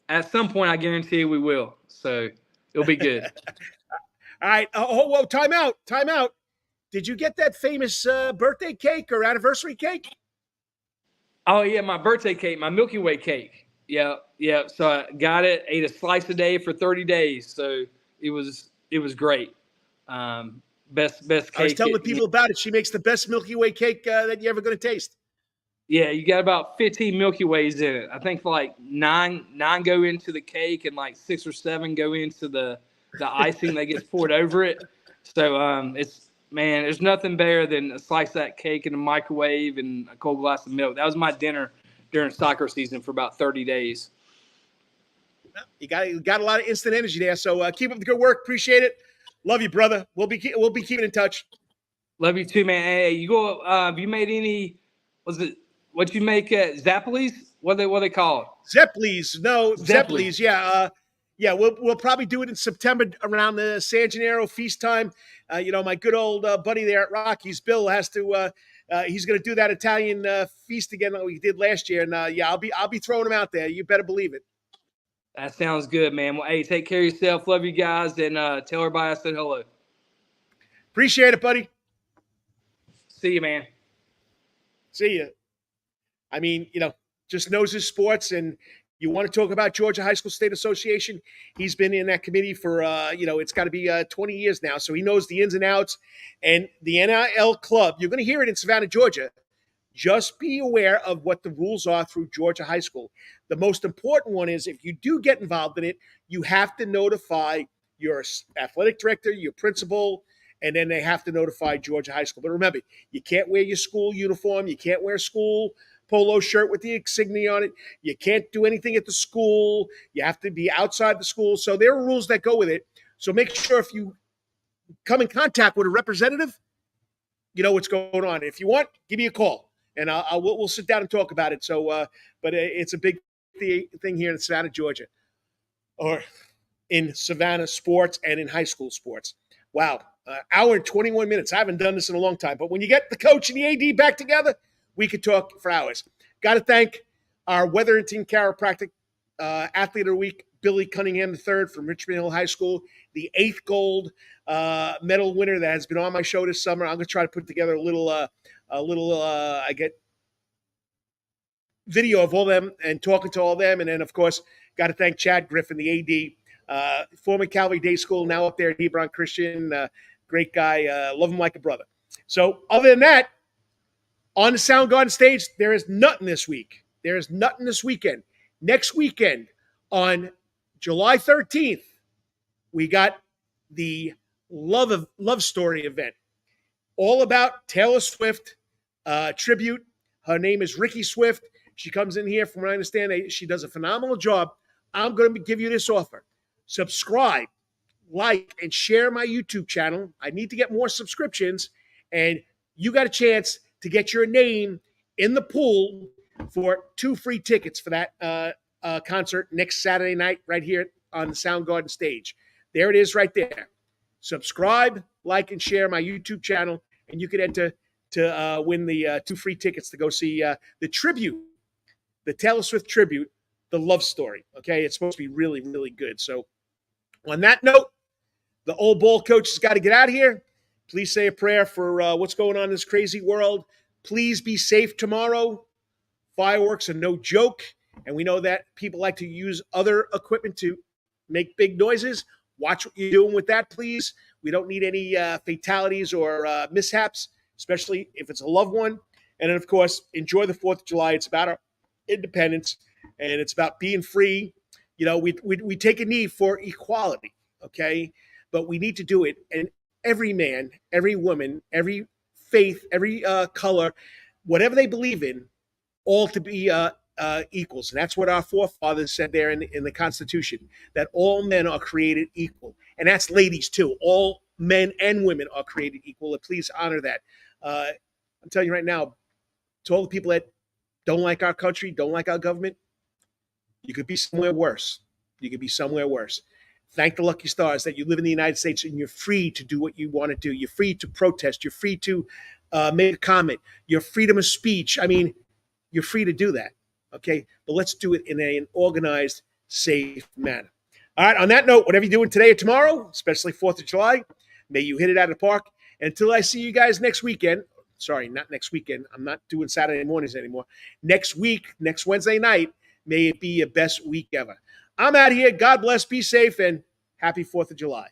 At some point, I guarantee we will. So it'll be good. All right. Whoa, time out. Did you get that famous birthday cake or anniversary cake? Oh, yeah, my birthday cake, my Milky Way cake. Yeah. So I got it, ate a slice a day for 30 days. So it was great. Best I was cake. telling the people about it. She makes the best Milky Way cake that you're ever going to taste. Yeah, you got about 15 Milky Ways in it. I think like nine go into the cake, and like 6 or 7 go into the icing that gets poured over it. So there's nothing better than a slice of that cake in the microwave and a cold glass of milk. That was my dinner during soccer season for about 30 days. You got a lot of instant energy there. So keep up the good work. Appreciate it. Love you, brother. We'll be keeping in touch. Love you too, man. Hey, you go. Have you made any? Was it what you make at Zappoli's? What they call it? Zeppeli's. No, Zeppeli's. Yeah. We'll probably do it in September around the San Gennaro feast time. My good old buddy there at Rockies, Bill, has to. He's going to do that Italian feast again that we did last year, and I'll be throwing him out there. You better believe it. That sounds good, man. Well, hey, take care of yourself. Love you guys, and tell everybody I said hello. Appreciate it, buddy. See you, man. See you. I mean, just knows his sports, and you want to talk about Georgia High School State Association. He's been in that committee for, it's got to be 20 years now. So he knows the ins and outs. And the NIL club, you're going to hear it in Savannah, Georgia. Just be aware of what the rules are through Georgia High School. The most important one is if you do get involved in it, you have to notify your athletic director, your principal, and then they have to notify Georgia High School. But remember, you can't wear your school uniform. You can't wear a school polo shirt with the insignia on it. You can't do anything at the school. You have to be outside the school. So there are rules that go with it. So make sure if you come in contact with a representative, you know what's going on. If you want, give me a call, and we'll sit down and talk about it. So, but it's a big thing here in Savannah, Georgia, or in Savannah sports and in high school sports. Wow, hour and 21 minutes. I haven't done this in a long time. But when you get the coach and the AD back together, we could talk for hours. Got to thank our Wetherington Chiropractic Athlete of the Week, Billy Cunningham III from Richmond Hill High School, the 8th gold medal winner that has been on my show this summer. I'm going to try to put together a little I get video of all them and talking to all them. And then, of course, got to thank Chad Griffin, the AD, former Calvary Day School, now up there at Hebron Christian. Great guy. Love him like a brother. So other than that, on the Soundgarden stage, there is nothing this week. There is nothing this weekend. Next weekend, on July 13th, we got the Love Story event. All about Taylor Swift tribute. Her name is Ricky Swift. She comes in here, from what I understand, she does a phenomenal job. I'm going to give you this offer. Subscribe, like, and share my YouTube channel. I need to get more subscriptions, and you got a chance to get your name in the pool for 2 free tickets for that concert next Saturday night right here on the Soundgarden stage. There it is right there. Subscribe, like, and share my YouTube channel, and you can enter to win the 2 free tickets to go see the tribute, the Taylor Swift tribute, the Love Story. Okay, it's supposed to be really, really good. So on that note, the old ball coach has got to get out of here. Please say a prayer for what's going on in this crazy world. Please be safe tomorrow. Fireworks are no joke. And we know that people like to use other equipment to make big noises. Watch what you're doing with that, please. We don't need any fatalities or mishaps, especially if it's a loved one. And then, of course, enjoy the 4th of July. It's about our independence, and it's about being free. You know, we take a knee for equality, okay? But we need to do it. And every man, every woman, every faith, every color, whatever they believe in, all to be equals. And that's what our forefathers said there in the Constitution, that all men are created equal. And that's ladies too. All men and women are created equal. And please honor that. I'm telling you right now, to all the people that don't like our country, don't like our government, you could be somewhere worse. You could be somewhere worse. Thank the lucky stars that you live in the United States and you're free to do what you want to do. You're free to protest. You're free to make a comment. Your freedom of speech. I mean, you're free to do that. Okay, but let's do it in an organized, safe manner. All right, on that note, whatever you're doing today or tomorrow, especially 4th of July, may you hit it out of the park. Until I see you guys next weekend, sorry, not next weekend. I'm not doing Saturday mornings anymore. Next week, next Wednesday night, may it be your best week ever. I'm out of here. God bless, be safe, and happy 4th of July.